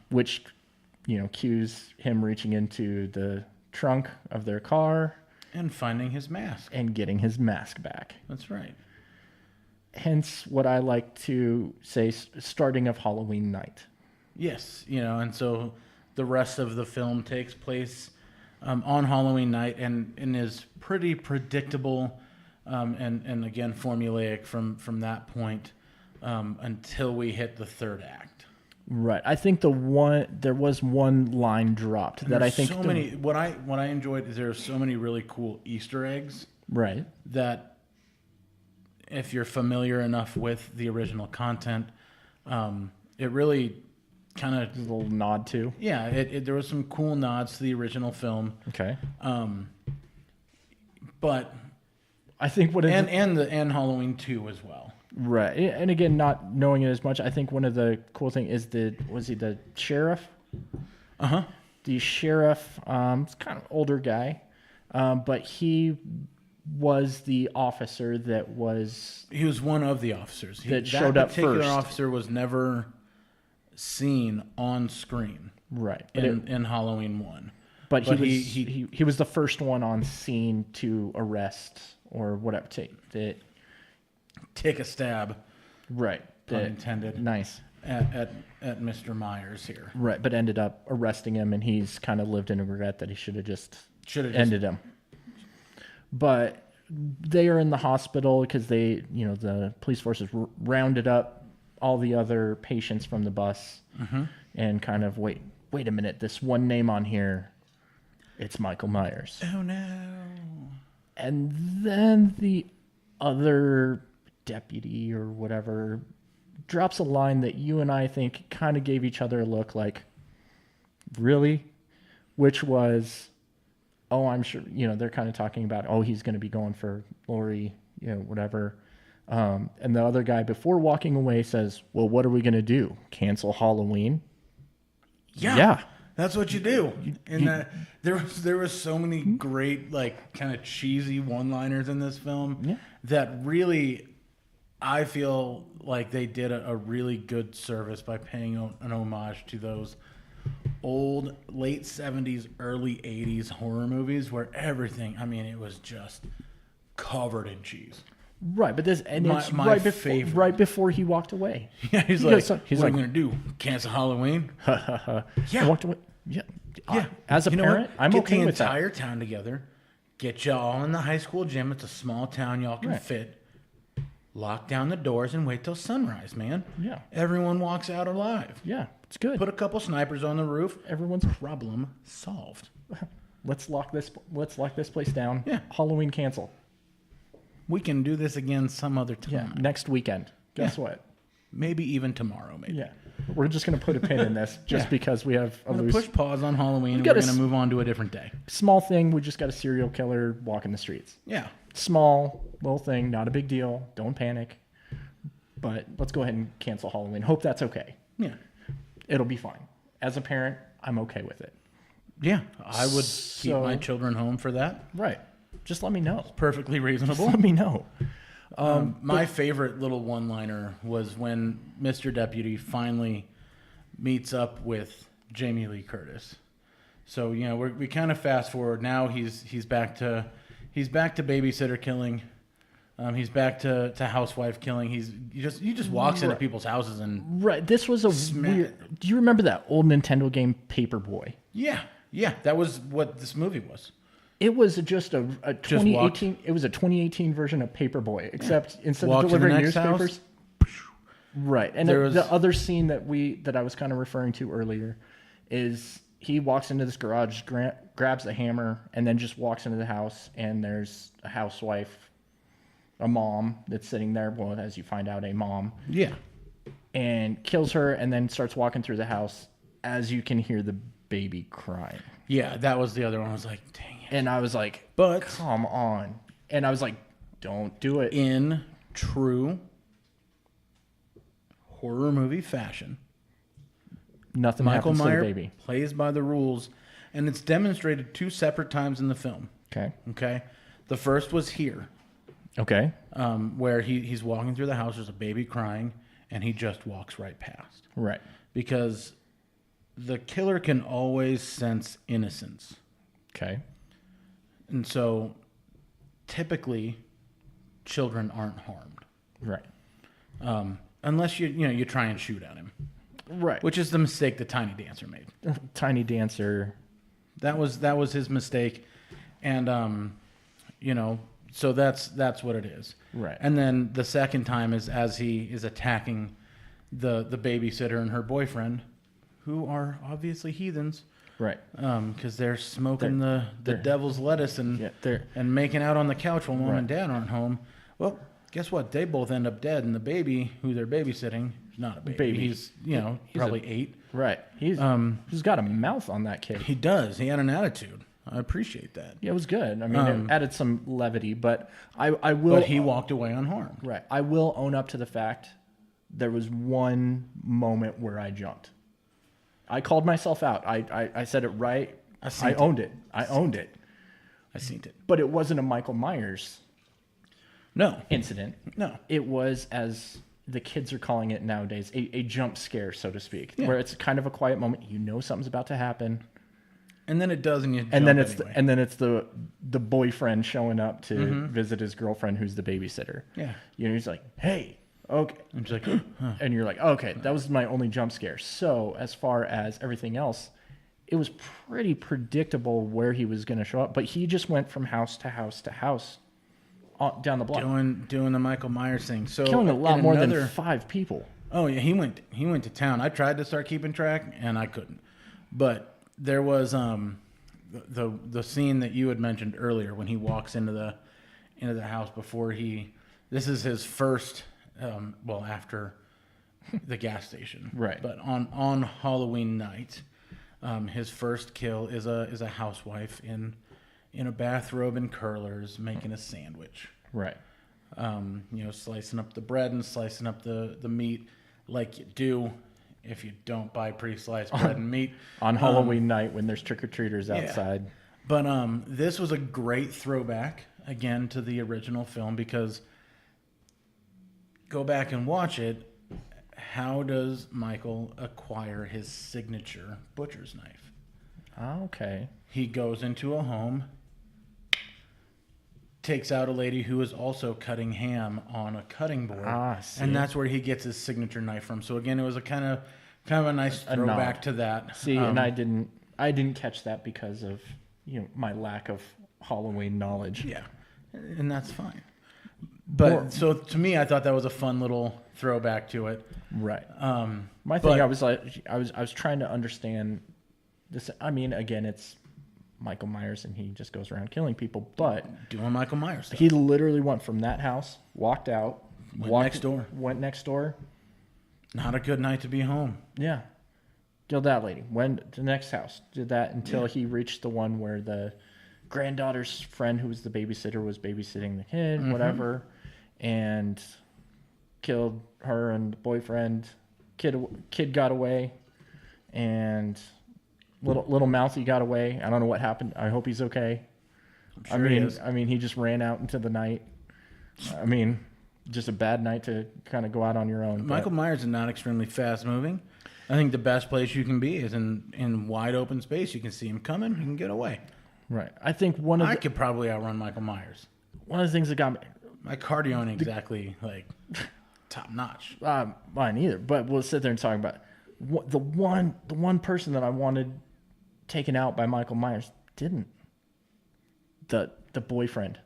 which cues him reaching into the trunk of their car And finding his mask. and getting his mask back. That's right. Hence what I like to say, starting of Halloween night. Yes, and so the rest of the film takes place on Halloween night and is pretty predictable and again formulaic from that point until we hit the third act. Right. I think there was one line dropped that I think so many. What I enjoyed is there are so many really cool Easter eggs right. that if you're familiar enough with the original content, it really kind of A little nod to. yeah. There was some cool nods to the original film, Okay. but I think what it, and Halloween 2 as well. right. And again, not knowing it as much, I think one of the cool thing is was he the sheriff? Uh-huh. The sheriff, it's kind of older guy, but he was the officer that was He was one of the officers. That showed up particular first. officer was never seen on screen right. in Halloween 1. But But he was the first one on scene to arrest or whatever. Take a stab, Right. pun intended, Nice. at Mr. Myers here. Right, but ended up arresting him, and he's kind of lived in regret that he should have just Should have ended him. But they are in the hospital because the police forces rounded up all the other patients from the bus and kind of wait a minute, this one name on here, it's Michael Myers. Oh no. And then the other deputy or whatever drops a line that you and I think kind of gave each other a look like, really? Which was, oh, I'm sure, they're kind of talking about, oh, he's going to be going for Lori, whatever. And the other guy, before walking away, says, well, what are we going to do? Cancel Halloween? Yeah. That's what you do. And there was so many great, like, kind of cheesy one-liners in this film that really, I feel like they did a really good service by paying an homage to those old late 70s, early 80s horror movies where everything, it was just covered in cheese. Right, but it's My favorite. right before he walked away. Yeah, he's goes, what are you going to do? Cancel Halloween? Yeah. Walked away. Yeah. Yeah. As a parent, I'm Get okay the with that. entire town together. Get you all in the high school gym. It's a small town. Y'all can Right. fit. Lock down the doors and wait till sunrise, man. Yeah. Everyone walks out alive. Yeah, it's good. Put a couple snipers on the roof. Everyone's Problem solved. let's lock this place down. Yeah. Halloween cancel. We can do this again some other Yeah. time. Next weekend. Guess what? Maybe even tomorrow, maybe. Yeah. We're just gonna put a pin in this just Yeah. because we have a I'm going loose to push pause on Halloween and got we're a going to move on to a different day. small thing. We just got a serial killer walking the streets. Yeah. Small little thing, not a big deal. Don't panic. But let's go ahead and cancel Halloween. Hope that's okay. Yeah. It'll be fine. As a parent, I'm okay with it. Yeah. I would keep So- my children home for that. Right. Just let me know. Perfectly reasonable. Let me know. My favorite little one-liner was when Mr. Deputy finally meets up with Jamie Lee Curtis. So we kind of fast forward. Now he's back to babysitter killing. He's back to housewife killing. He just walks into people's houses and Right. This was a weird. Do you remember that old Nintendo game Paperboy? yeah, that was what this movie was. It was just a Just walk. 2018. It was a 2018 version of Paperboy, except instead Walk of to the delivering next house. newspapers. Right. And There was- the other scene that I was kind of referring to earlier is he walks into this garage, grabs a hammer, and then just walks into the house, and there's a housewife, a mom that's sitting there. Well, as you find out, a mom, Yeah, and kills her, and then starts walking through the house as you can hear the baby crying. yeah, that was the other one. I was like, dang it. And I was like, But come on. And I was like, don't do it. in true horror movie fashion, Nothing Michael happens to Myers the baby. plays by the rules, and it's demonstrated 2 separate times in the film. Okay. Okay, the first was here, Okay. where he's walking through the house. There's a baby crying, and he just walks right past Right. because the killer can always sense innocence, Okay. and so typically children aren't harmed. Right. Unless you try and shoot at him, Right. which is the mistake that Tiny Dancer made. Tiny Dancer. That was his mistake, and so that's what it is. Right. And then the second time is as he is attacking the babysitter and her boyfriend, who are obviously heathens, Right. because they're smoking the they're- devil's lettuce and Yeah. They're and making out on the couch while mom Right. and dad aren't home. Well, guess what? They both end up dead, and the baby who they're babysitting is not a baby. Baby. He's He's probably 8. right. He's got a mouth on that kid. He does. He had an attitude. I appreciate that. Yeah, it was good. I mean, it added some levity, but I will. But he walked away unharmed. Right. I will own up to the fact there was one moment where I jumped. I called myself out. I said it right. I owned it. I owned it. I seen it. But it wasn't a Michael Myers No, incident. no. It was, as the kids are calling it nowadays, a jump scare, so to speak, Yeah. where it's kind of a quiet moment. You know something's about to happen, And then it does, and you and then jump it's anyway. and then it's the boyfriend showing up to visit his girlfriend, who's the babysitter. Yeah. You know, he's like, "Hey, okay," I'm just like, huh. and you're like, "Okay, that was my only jump scare." So as far as everything else, it was pretty predictable where he was going to show up, but he just went from house to house to house down the block, doing the Michael Myers thing. So killing a lot in more another- than 5 people. Oh yeah, he went to town. I tried to start keeping track, and I couldn't. But there was the scene that you had mentioned earlier when he walks into the house before this is his first after the gas station, Right. But on Halloween night, his first kill is a housewife in a bathrobe and curlers making a sandwich. Right. Slicing up the bread and slicing up the meat like you do if you don't buy pre-sliced bread and meat. On Halloween night when there's trick-or-treaters yeah. outside. But this was a great throwback, again, to the original film, because go back and watch it. How does Michael acquire his signature butcher's knife? Okay. He goes into a home, takes out a lady who is also cutting ham on a cutting board, see. and that's where he gets his signature knife from. So again, it was a kind of a nice A throwback nod. to that. See, and I didn't catch that because of my lack of Halloween knowledge. Yeah, and that's fine. But so to me, I thought that was a fun little throwback to it. Right. My but- thing, I was trying to understand this. I mean, again, it's Michael Myers, and he just goes around killing people. But Doing Michael Myers stuff. he literally went from that house, walked out, Went next door. Not a good night to be home. Yeah. Killed that lady. Went to the next house. Did that until he reached the one where the granddaughter's friend, who was the babysitter, was babysitting the kid, whatever, and killed her and the boyfriend. Kid got away, and little Mouthy got away. I don't know what happened. I hope he's okay. Sure he is. I mean, he just ran out into the night. I mean, just a bad night to kind of go out on your own. Michael Myers is not extremely fast moving. I think the best place you can be is in wide open space. You can see him coming. You can get away. Right. I think I could probably outrun Michael Myers. one of the things that got me. My cardio ain't exactly like top notch. Mine either, but we'll sit there and talk about the one person that I wanted taken out by Michael Myers didn't. The boyfriend,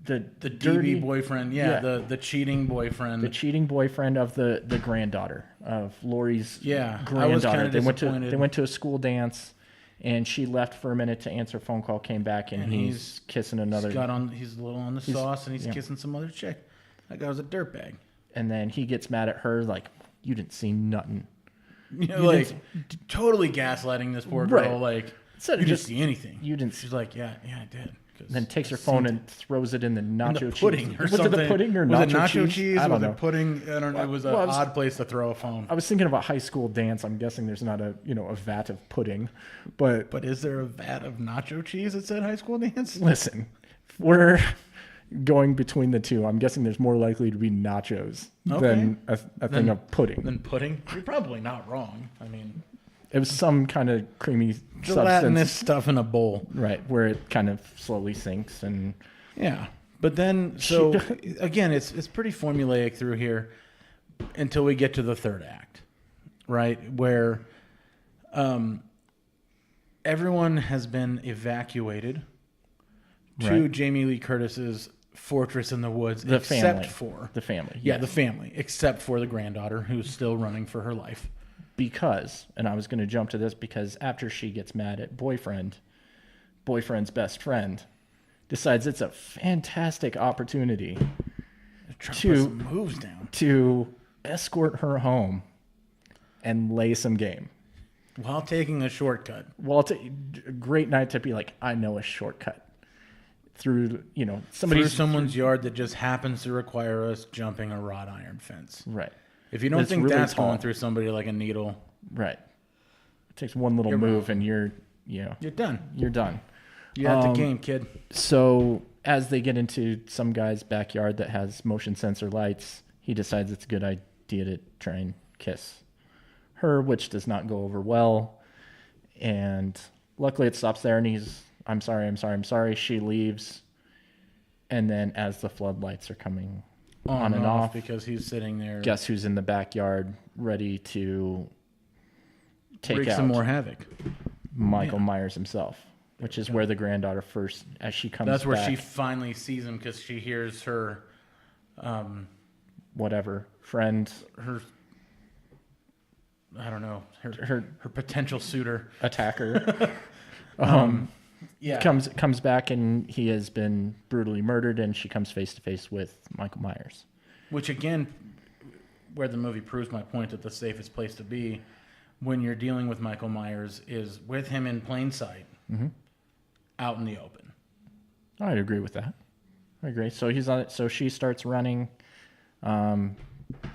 the DB boyfriend, yeah. the cheating boyfriend. the cheating boyfriend of the granddaughter of Lori's Yeah, I was granddaughter. kinda disappointed. They went to a school dance, and she left for a minute to answer a phone call. Came back, and he's kissing another. He's a little on the sauce, and he's kissing some other chick. That guy was a dirtbag. And then he gets mad at her like, "You didn't see nothing." Totally gaslighting this poor girl. Right. Like, Instead of you didn't just- see anything. you didn't She's like, yeah, I did. 'Cause Then takes her I phone seen and throws it in the nacho the pudding cheese. or Was something. it the pudding or was nacho it nacho cheese? I don't was know. it pudding? I don't know. It was an Well, I was- odd place to throw a phone. I was thinking of a high school dance. I'm guessing there's not a vat of pudding, but But is there a vat of nacho cheese that said high school dance? listen, if we're going between the two. I'm guessing there's more likely to be nachos Okay. than a thing of pudding. Then pudding? You're probably not wrong. I mean, It was some kind of creamy Gelatinous substance, stuff in a bowl. right, where it kind of slowly sinks and Yeah. But then, so again, it's pretty formulaic through here until we get to the third act, right? Where everyone has been evacuated to Right. Jamie Lee Curtis's fortress in the woods, the except family. for The family. yeah, yes. the family, except for the granddaughter who's still running for her life. Because, and I was going to jump to this because after she gets mad at boyfriend's best friend, decides it's a fantastic opportunity Trying To- to put some moves down to escort her home and lay some game. while taking a shortcut. Well, it's a great night to be like, I know a shortcut through, Through somebody's someone's yard that just happens to require us jumping a wrought iron fence. right, If you don't It's think really that's tall. going through somebody like a needle, right. It takes one little You're move and you're done. you're done. You have the game, kid. So as they get into some guy's backyard that has motion sensor lights, he decides it's a good idea to try and kiss her, which does not go over well. And luckily it stops there and he's, I'm sorry. She leaves. And then as the floodlights are coming on and off, because he's sitting there. guess who's in the backyard ready to take wreak out some more havoc. Michael Myers himself, which is where the granddaughter first, as she comes That's where back, she finally sees him because she hears her, whatever, friend, her. I don't know her her potential suitor. attacker, Yeah, comes back and he has been brutally murdered, and she comes face to face with Michael Myers. which again, where the movie proves my point that the safest place to be when you're dealing with Michael Myers is with him in plain sight, out in the open. I'd agree with that. I agree. So he's on it. So she starts running,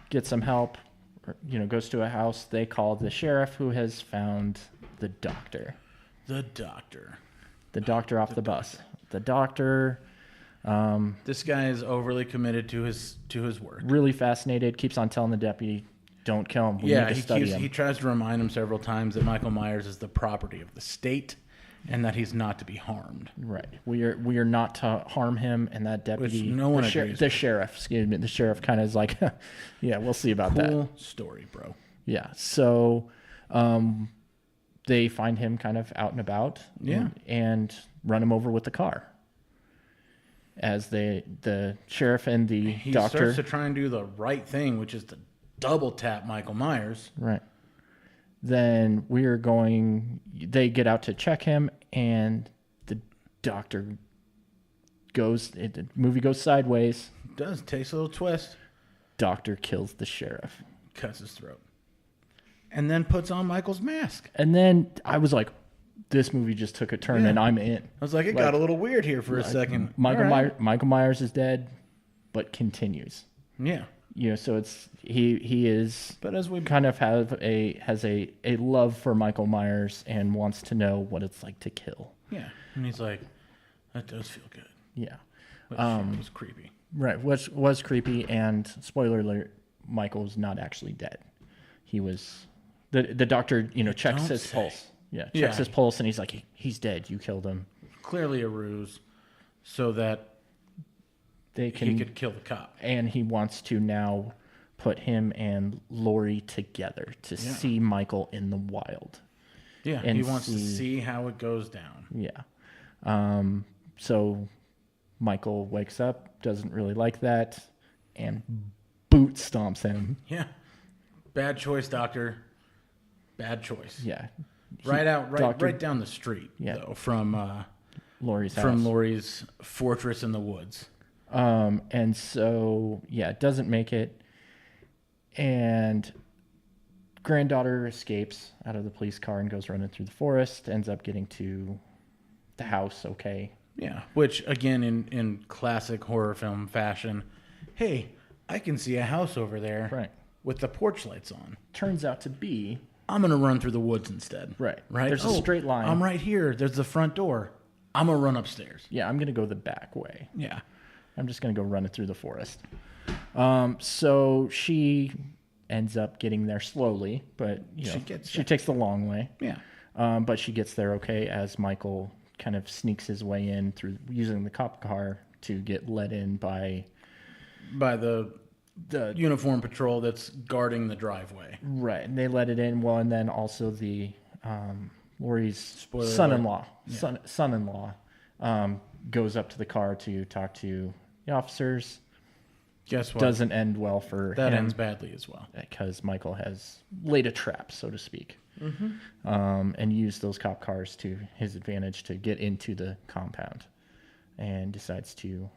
gets some help, goes to a house. They call the sheriff, who has found the doctor. The doctor. The doctor off the bus. The doctor, This guy is overly committed to his work. really fascinated, keeps on telling the deputy, "Don't kill him. We need to study him." he tries to remind him several times that Michael Myers is the property of the state and that he's not to be harmed. Right. We are not to harm him, and that deputy, no one the, agrees the sheriff, excuse me, the sheriff kind of is like, yeah, we'll see about that. Cool story, bro. Yeah. So, they find him kind of out and about, Yeah. and run him over with the car. As the sheriff and the He doctor, starts to try and do the right thing, which is to double tap Michael Myers. right. Then they get out to check him, and the doctor the movie goes sideways. Takes a little twist, Doctor kills the sheriff. cuts his throat, and then puts on Michael's mask. And then I was like, this movie just took a turn, Yeah. and I'm in. I was like, it got a little weird here for a second. Michael All right. Michael Myers is dead, but continues. Yeah, So it's he is but as we kind of has a love for Michael Myers and wants to know what it's like to kill. yeah, and he's like, that does feel good. Yeah. Which was creepy. Right, which was creepy, and spoiler alert, Michael's not actually dead. He was the doctor, checks don't his say. pulse. Yeah, checks Yeah. his pulse, and he's like, he's dead. You killed him. Clearly a ruse, so that They can, he could kill the cop. and he wants to now put him and Lori together to see Michael in the wild. Yeah, And he wants to see- see how it goes down. Yeah. So Michael wakes up, doesn't really like that, and boot stomps him. Yeah, bad choice, doctor. Bad choice. Yeah. Right down the street. Yeah. Though, from Lori's house. from Lori's fortress in the woods. And so, doesn't make it. And granddaughter escapes out of the police car and goes running through the forest, ends up getting to the house okay. Yeah, which again in classic horror film fashion, hey, I can see a house over there Right. with the porch lights on. Turns out to be, I'm gonna run through the woods instead. Right. Right. There's a straight line. I'm right here. There's the front door. I'm gonna run upstairs. I'm going to go the back way. Yeah. I'm just going to go running through the forest. So she ends up getting there slowly, but She gets she there. takes the long way. Yeah. But she gets there okay as Michael kind of sneaks his way in through using the cop car to get let in by By the uniform patrol that's guarding the driveway. right. And they let it in. Well, and then also the Lori's Spoiler son-in-law, son-in-law, goes up to the car to talk to the officers. Guess what? Doesn't end well for That him ends badly as well. because Michael has laid a trap, so to speak, and used those cop cars to his advantage to get into the compound, and decides to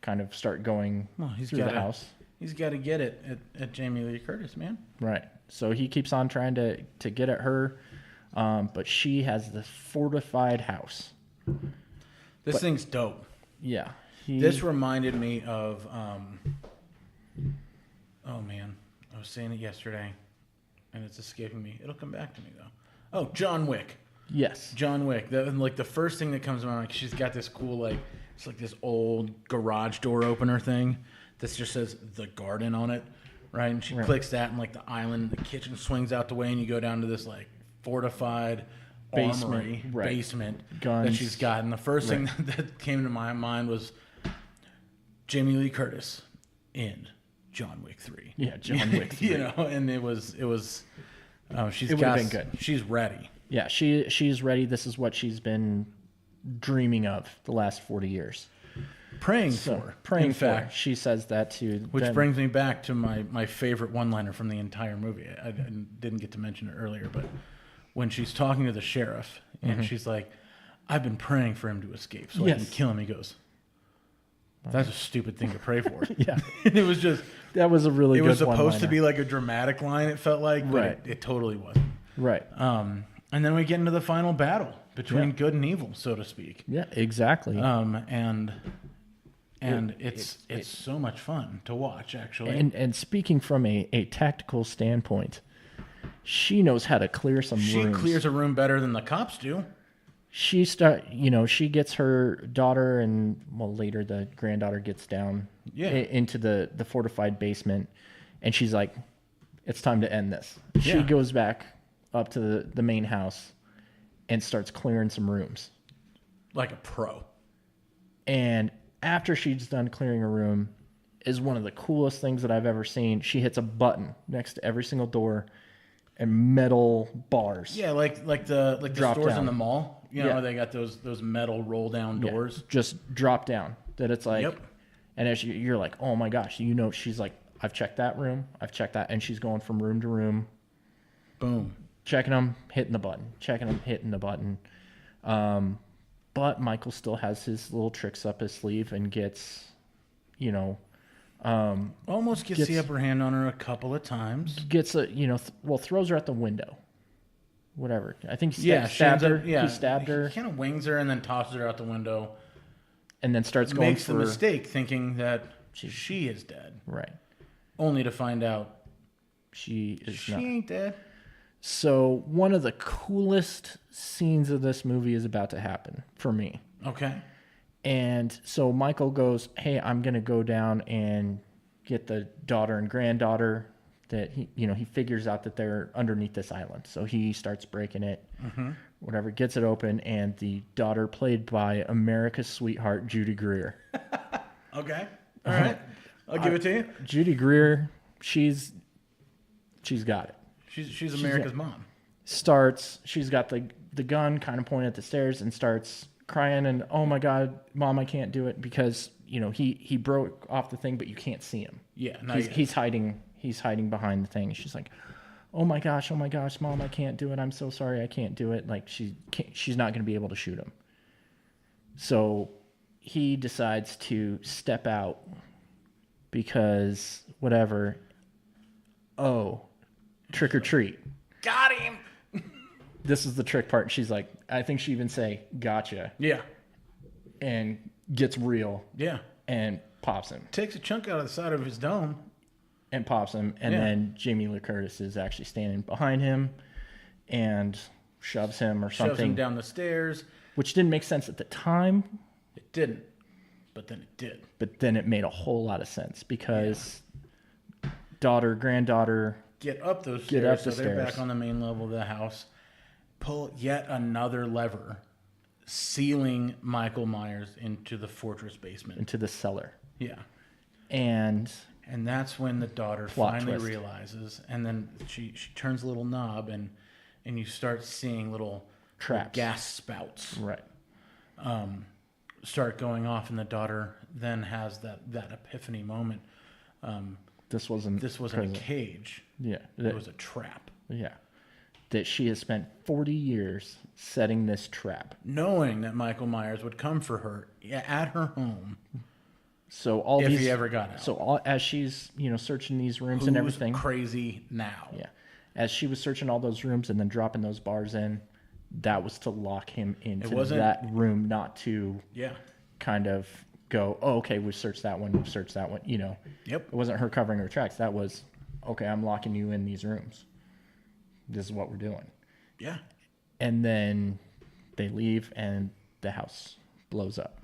kind of start going through the house. He's got to get it at Jamie Lee Curtis, man. Right. So he keeps on trying to get at her, but she has the fortified house. This thing's dope. Yeah. This reminded me of, oh man, I was saying it yesterday, and it's escaping me. It'll come back to me though. Oh, John Wick. Yes. John Wick. Like the first thing that comes to mind, like she's got this cool it's like this old garage door opener thing that just says The Garden on it, right? And she clicks that, and like the island, the kitchen swings out the way, and you go down to this like fortified Basement, armory right. basement that Guns. she's got. And the first thing that came to my mind was Jamie Lee Curtis in John Wick 3. Yeah, John Wick 3. You know, and it was she's It would've got been good. She's ready. Yeah, she's ready. This is what she's been dreaming of the last 40 years. Praying So, for. praying in for. fact. She says that to Which them. brings me back to my favorite one-liner from the entire movie. I didn't get to mention it earlier, but when she's talking to the sheriff and she's like, I've been praying for him to escape so I can Yes. kill him. He goes, that's a stupid thing to pray for. Yeah. And it was just, That was a really it good was supposed to one-liner. be like a dramatic line, it felt like, but Right. it totally wasn't. Right. And then we get into the final battle between Yeah. good and evil, so to speak. Yeah, exactly. And it's so much fun to watch, actually. And speaking from a tactical standpoint, she knows how to clear some She rooms. clears a room better than the cops do. She she gets her daughter and later the granddaughter gets down into the fortified basement, and she's like, it's time to end this. She Yeah. goes back up to the main house and starts clearing some rooms. Like a pro. And after she's done clearing a room is one of the coolest things that I've ever seen. She hits a button next to every single door and metal bars. Yeah, like the Drop stores down. in the mall. You know, Yeah. they got those metal roll down Yeah, doors. just drop down. That it's like, Yep. and as you're like, oh my gosh, she's like, I've checked that room, I've checked that, and she's going from room to room, Boom. checking them, hitting the button, checking them, hitting the button. But Michael still has his little tricks up his sleeve and gets, Almost gets the upper hand on her a couple of times. throws her out the window. Whatever. I think he Yeah, she stabbed ends her. up- yeah, He stabbed her He kind of wings her and then tosses her out the window. and then starts going Makes for the mistake thinking that she is dead, right. only to find out She is she not. ain't dead. So one of the coolest scenes of this movie is about to happen for me. Okay. And so Michael goes, "Hey, I'm gonna go down and get the daughter and granddaughter." That he figures out that they're underneath this island, so he starts breaking it. Whatever, gets it open, and the daughter, played by America's sweetheart Judy Greer. Okay. All right. I'll give it to you. Judy Greer, she's got it. She's America's mom. She's got the gun kind of pointed at the stairs and starts crying and, oh my God, Mom, I can't do it, because he broke off the thing, but you can't see him. Yeah. He's hiding behind the thing. She's like, oh my gosh, Mom, I can't do it. I'm so sorry, I can't do it. Like she's not going to be able to shoot him. So he decides to step out because whatever. Oh, trick or treat. Got him. This is the trick part. She's like, I think she even say, gotcha, Yeah. and gets real Yeah. and pops him. Takes a chunk out of the side of his dome. And pops him, and Yeah. then Jamie Lee Curtis is actually standing behind him and shoves him or Shoves him something, down the stairs. which didn't make sense at the time, It didn't, but then it did. but then it made a whole lot of sense because daughter, granddaughter. get up those Get stairs. up the So they're stairs. back on the main level of the house. Pull yet another lever, sealing Michael Myers into the fortress basement. Into the cellar. Yeah. And And that's when the daughter Plot finally twist. realizes, and then she turns a little knob, and you start seeing little Traps. gas spouts right. start going off, and the daughter then has that epiphany moment. This wasn't This wasn't prison. a cage; Yeah. it was a trap. Yeah. That she has spent 40 years setting this trap. Knowing that Michael Myers would come for her at her home So all if these, he ever got out. So as she's, searching these rooms and Who's everything. crazy now? Yeah. As she was searching all those rooms and then dropping those bars in, that was to lock him into wasn't- that room, not to Yeah. kind of go, oh, okay, we've searched that one, Yep. It wasn't her covering her tracks. That was, okay, I'm locking you in these rooms. This is what we're doing. Yeah. And then they leave and the house blows up.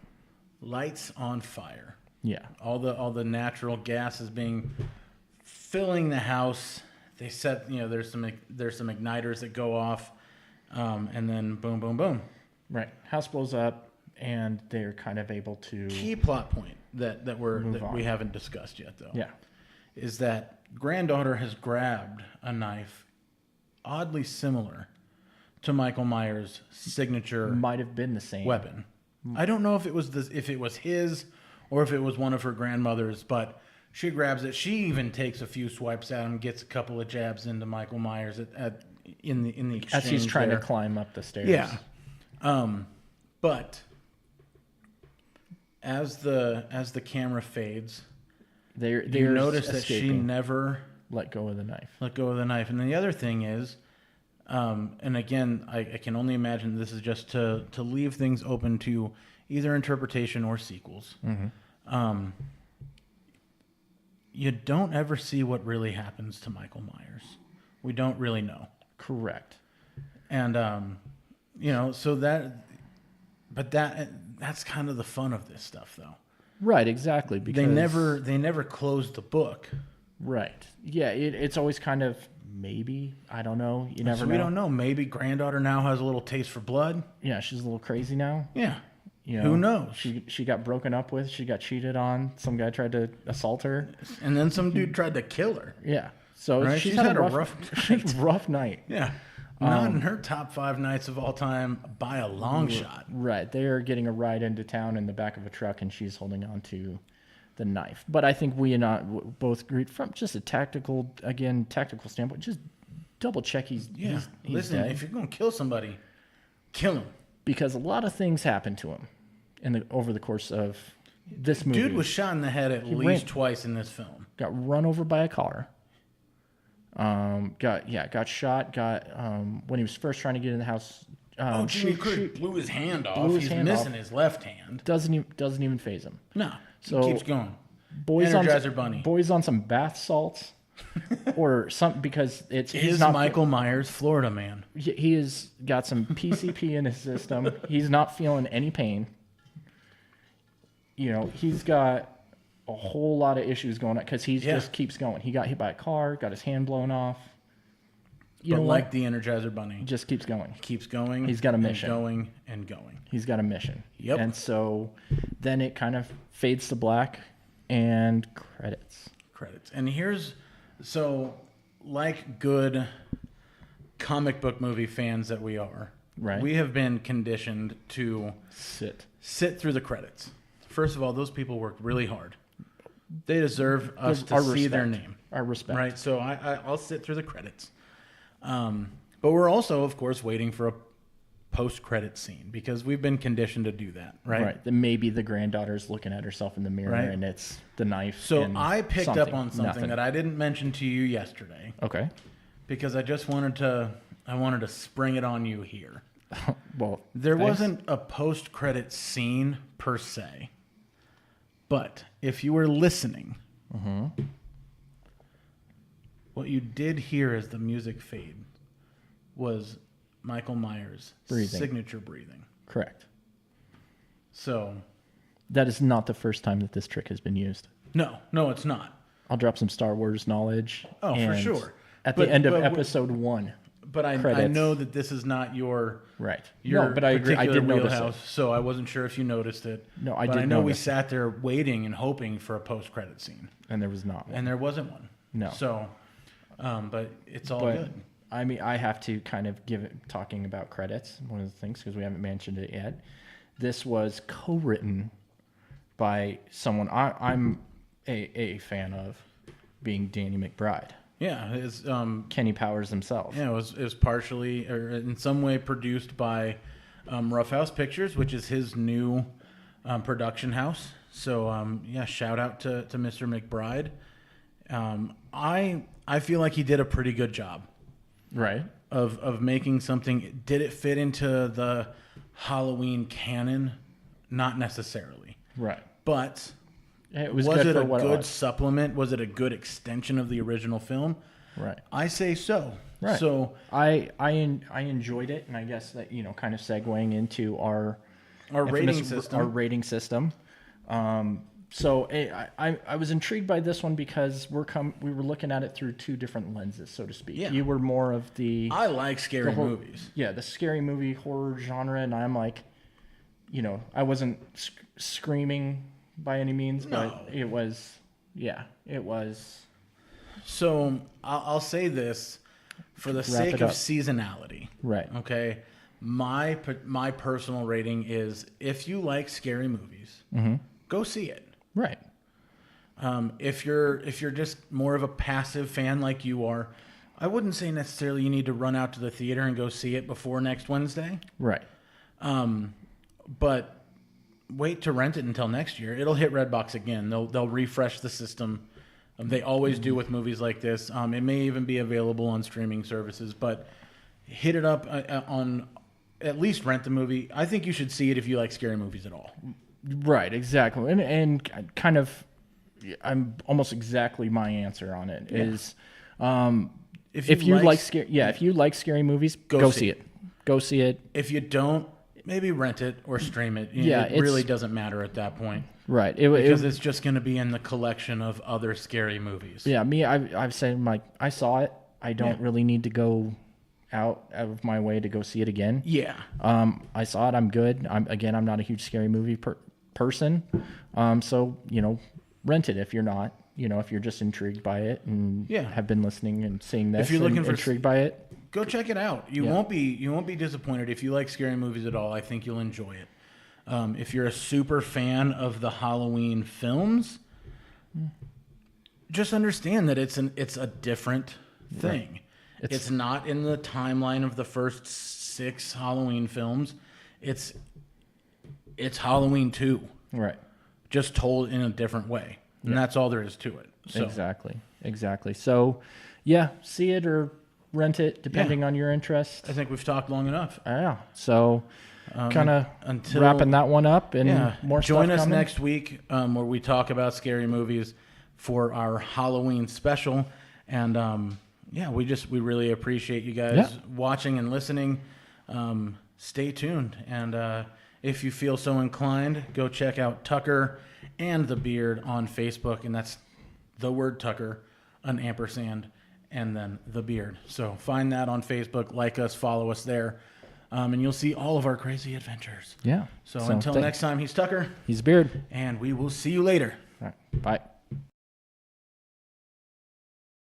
Lights on fire. Yeah. All the natural gas is filling the house. They set, there's some igniters that go off, and then boom, boom, boom. Right. House blows up and they're kind of able to. Key plot point that Move on. we haven't discussed yet, though. Yeah. Is that granddaughter has grabbed a knife oddly similar to Michael Myers' signature Might have been the same. weapon. I don't know if it was his or if it was one of her grandmother's, but she grabs it. She even takes a few swipes at him, gets a couple of jabs into Michael Myers in the exchange As he's trying there. to climb up the stairs. Yeah. But as the camera fades, They're you notice that she escaping. never Let go of the knife. let go of the knife. And then the other thing is, and again, I can only imagine this is just to leave things open to either interpretation or sequels. You don't ever see what really happens to Michael Myers. We don't really know. Correct. And so that's kind of the fun of this stuff, though. Right, exactly. Because They never closed the book. Right. Yeah, it's always kind of maybe. I don't know. You never So know. we don't know. Maybe granddaughter now has a little taste for blood. Yeah, she's a little crazy now. Yeah. You know, Who knows? She got broken up with. She got cheated on. Some guy tried to assault her. And then some dude tried to kill her. Yeah. So Right, she's she's had had a a rough, rough night. Yeah. Not in her top 5 nights of all time by a long shot. Right. They are getting a ride into town in the back of a truck, and she's holding on to the knife. But I think we and I both agreed from just a tactical standpoint, just double check he's Listen, dead. if you're going to kill somebody, kill him. Because a lot of things happened to him over the course of this movie. Dude was shot in the head at least twice in this film. Got run over by a car. Got shot. When he was first trying to get in the house. Jimmy Crick blew his hand off. blew his He's hand missing off. his left hand. Doesn't even phase him. No, So- he keeps going. Energizer Bunny. Boys on some bath salts, or something because he's Is not Michael Myers Florida man? He has got some PCP in his system. He's not feeling any pain. He's got a whole lot of issues going on because he just keeps going. He got hit by a car, got his hand blown off. But like the Energizer Bunny, He just keeps going. keeps going. He's got a mission. And going and going. He's got a mission. Yep. And so then it kind of fades to black and credits. Credits. And like good comic book movie fans that we are, Right. we have been conditioned to sit through the credits. First of all, those people worked really hard. They deserve us to Our see their respect. name. Our respect. Right? So I'll sit through the credits. But we're also, of course, waiting for a post-credit scene because we've been conditioned to do that, right? Then maybe the granddaughter's looking at herself in the mirror Right. and it's the knife. So and I picked up on something Nothing. that I didn't mention to you yesterday Okay. because I just wanted to spring it on you here. Well, There thanks. wasn't a post-credit scene per se, but if you were listening, what you did hear as the music fade was Michael Myers' Breathing. signature breathing. Correct. So That is not the first time that this trick has been used. no, it's not. I'll drop some Star Wars knowledge. Oh, for and sure. At But- the end of but episode 1. But I Credits. know that this is not your Right. your No, but I agree. I particular did notice wheelhouse, it. so I wasn't sure if you noticed it. No, I but did I know we notice it. sat there waiting and hoping for a post-credit scene, And there was not one. and there wasn't one. No. So, but it's all But good. I mean, I have to kind of give it, talking about credits, one of the things, because we haven't mentioned it yet. This was co-written by someone I'm a fan of, being Danny McBride. Yeah, it's Kenny Powers himself. yeah, it was partially or in some way produced by Rough House Pictures, which is his new production house. So yeah, shout out to Mr. McBride. I feel like he did a pretty good job Right. of making something. Did it fit into the Halloween canon? Not necessarily, Right. but It was, was good it for a what it good was. supplement? Was it a good extension of the original film? Right. I say so. Right. So I enjoyed it, and I guess that, you know, kind of segueing into our rating infamous- system. Our rating system. So I was intrigued by this one because we were looking at it through two different lenses, so to speak. Yeah. You were more of the I like scary hor- movies. Yeah, the scary movie horror genre, and I'm like, you know, I wasn't screaming by any means, No. but it was, yeah, it was. So I'll say this for the Wrap sake it of up. seasonality. Right. Okay. My personal rating is if you like scary movies, go see it. Right. If you're just more of a passive fan like you are, I wouldn't say necessarily you need to run out to the theater and go see it before next Wednesday. Right. But wait to rent it until next year. It'll hit Redbox again. They'll refresh the system. They always do with movies like this. It may even be available on streaming services, but hit it up on at least rent the movie. I think you should see it if you like scary movies at all. Right, exactly, and kind of, I'm almost exactly my answer on it is, if you like scary, if you like scary movies, go see it. Go see it. If you don't, maybe rent it or stream it. Yeah, it really doesn't matter at that point Right, because it's just going to be in the collection of other scary movies. yeah. Me, I've said like I saw it. I don't really need to go out of my way to go see it again. Yeah. I saw it. I'm good. I'm not a huge scary movie person. So, you know, rent it if you're not. You know, if you're just intrigued by it and have been listening and seeing this, If you're looking and for intrigued by it, Go check it out. You won't be disappointed if you like scary movies at all. I think you'll enjoy it. If you're a super fan of the Halloween films, just understand that it's a different thing. Right. It's not in the timeline of the first 6 Halloween films. It's Halloween 2, right? just told in a different way, and that's all there is to it. So, Exactly. So, yeah, see it or rent it depending on your interest. I think we've talked long enough. Yeah. So, kind of until- wrapping that one up and more Join stuff us coming. next week where we talk about scary movies for our Halloween special. And we really appreciate you guys watching and listening. Stay tuned. And if you feel so inclined, go check out Tucker and the Beard on Facebook. And that's the word Tucker, an ampersand, and then the Beard. So find that on Facebook, like us, follow us there. And you'll see all of our crazy adventures. Yeah. So until next time, he's Tucker, he's Beard. and we will see you later. All right. Bye.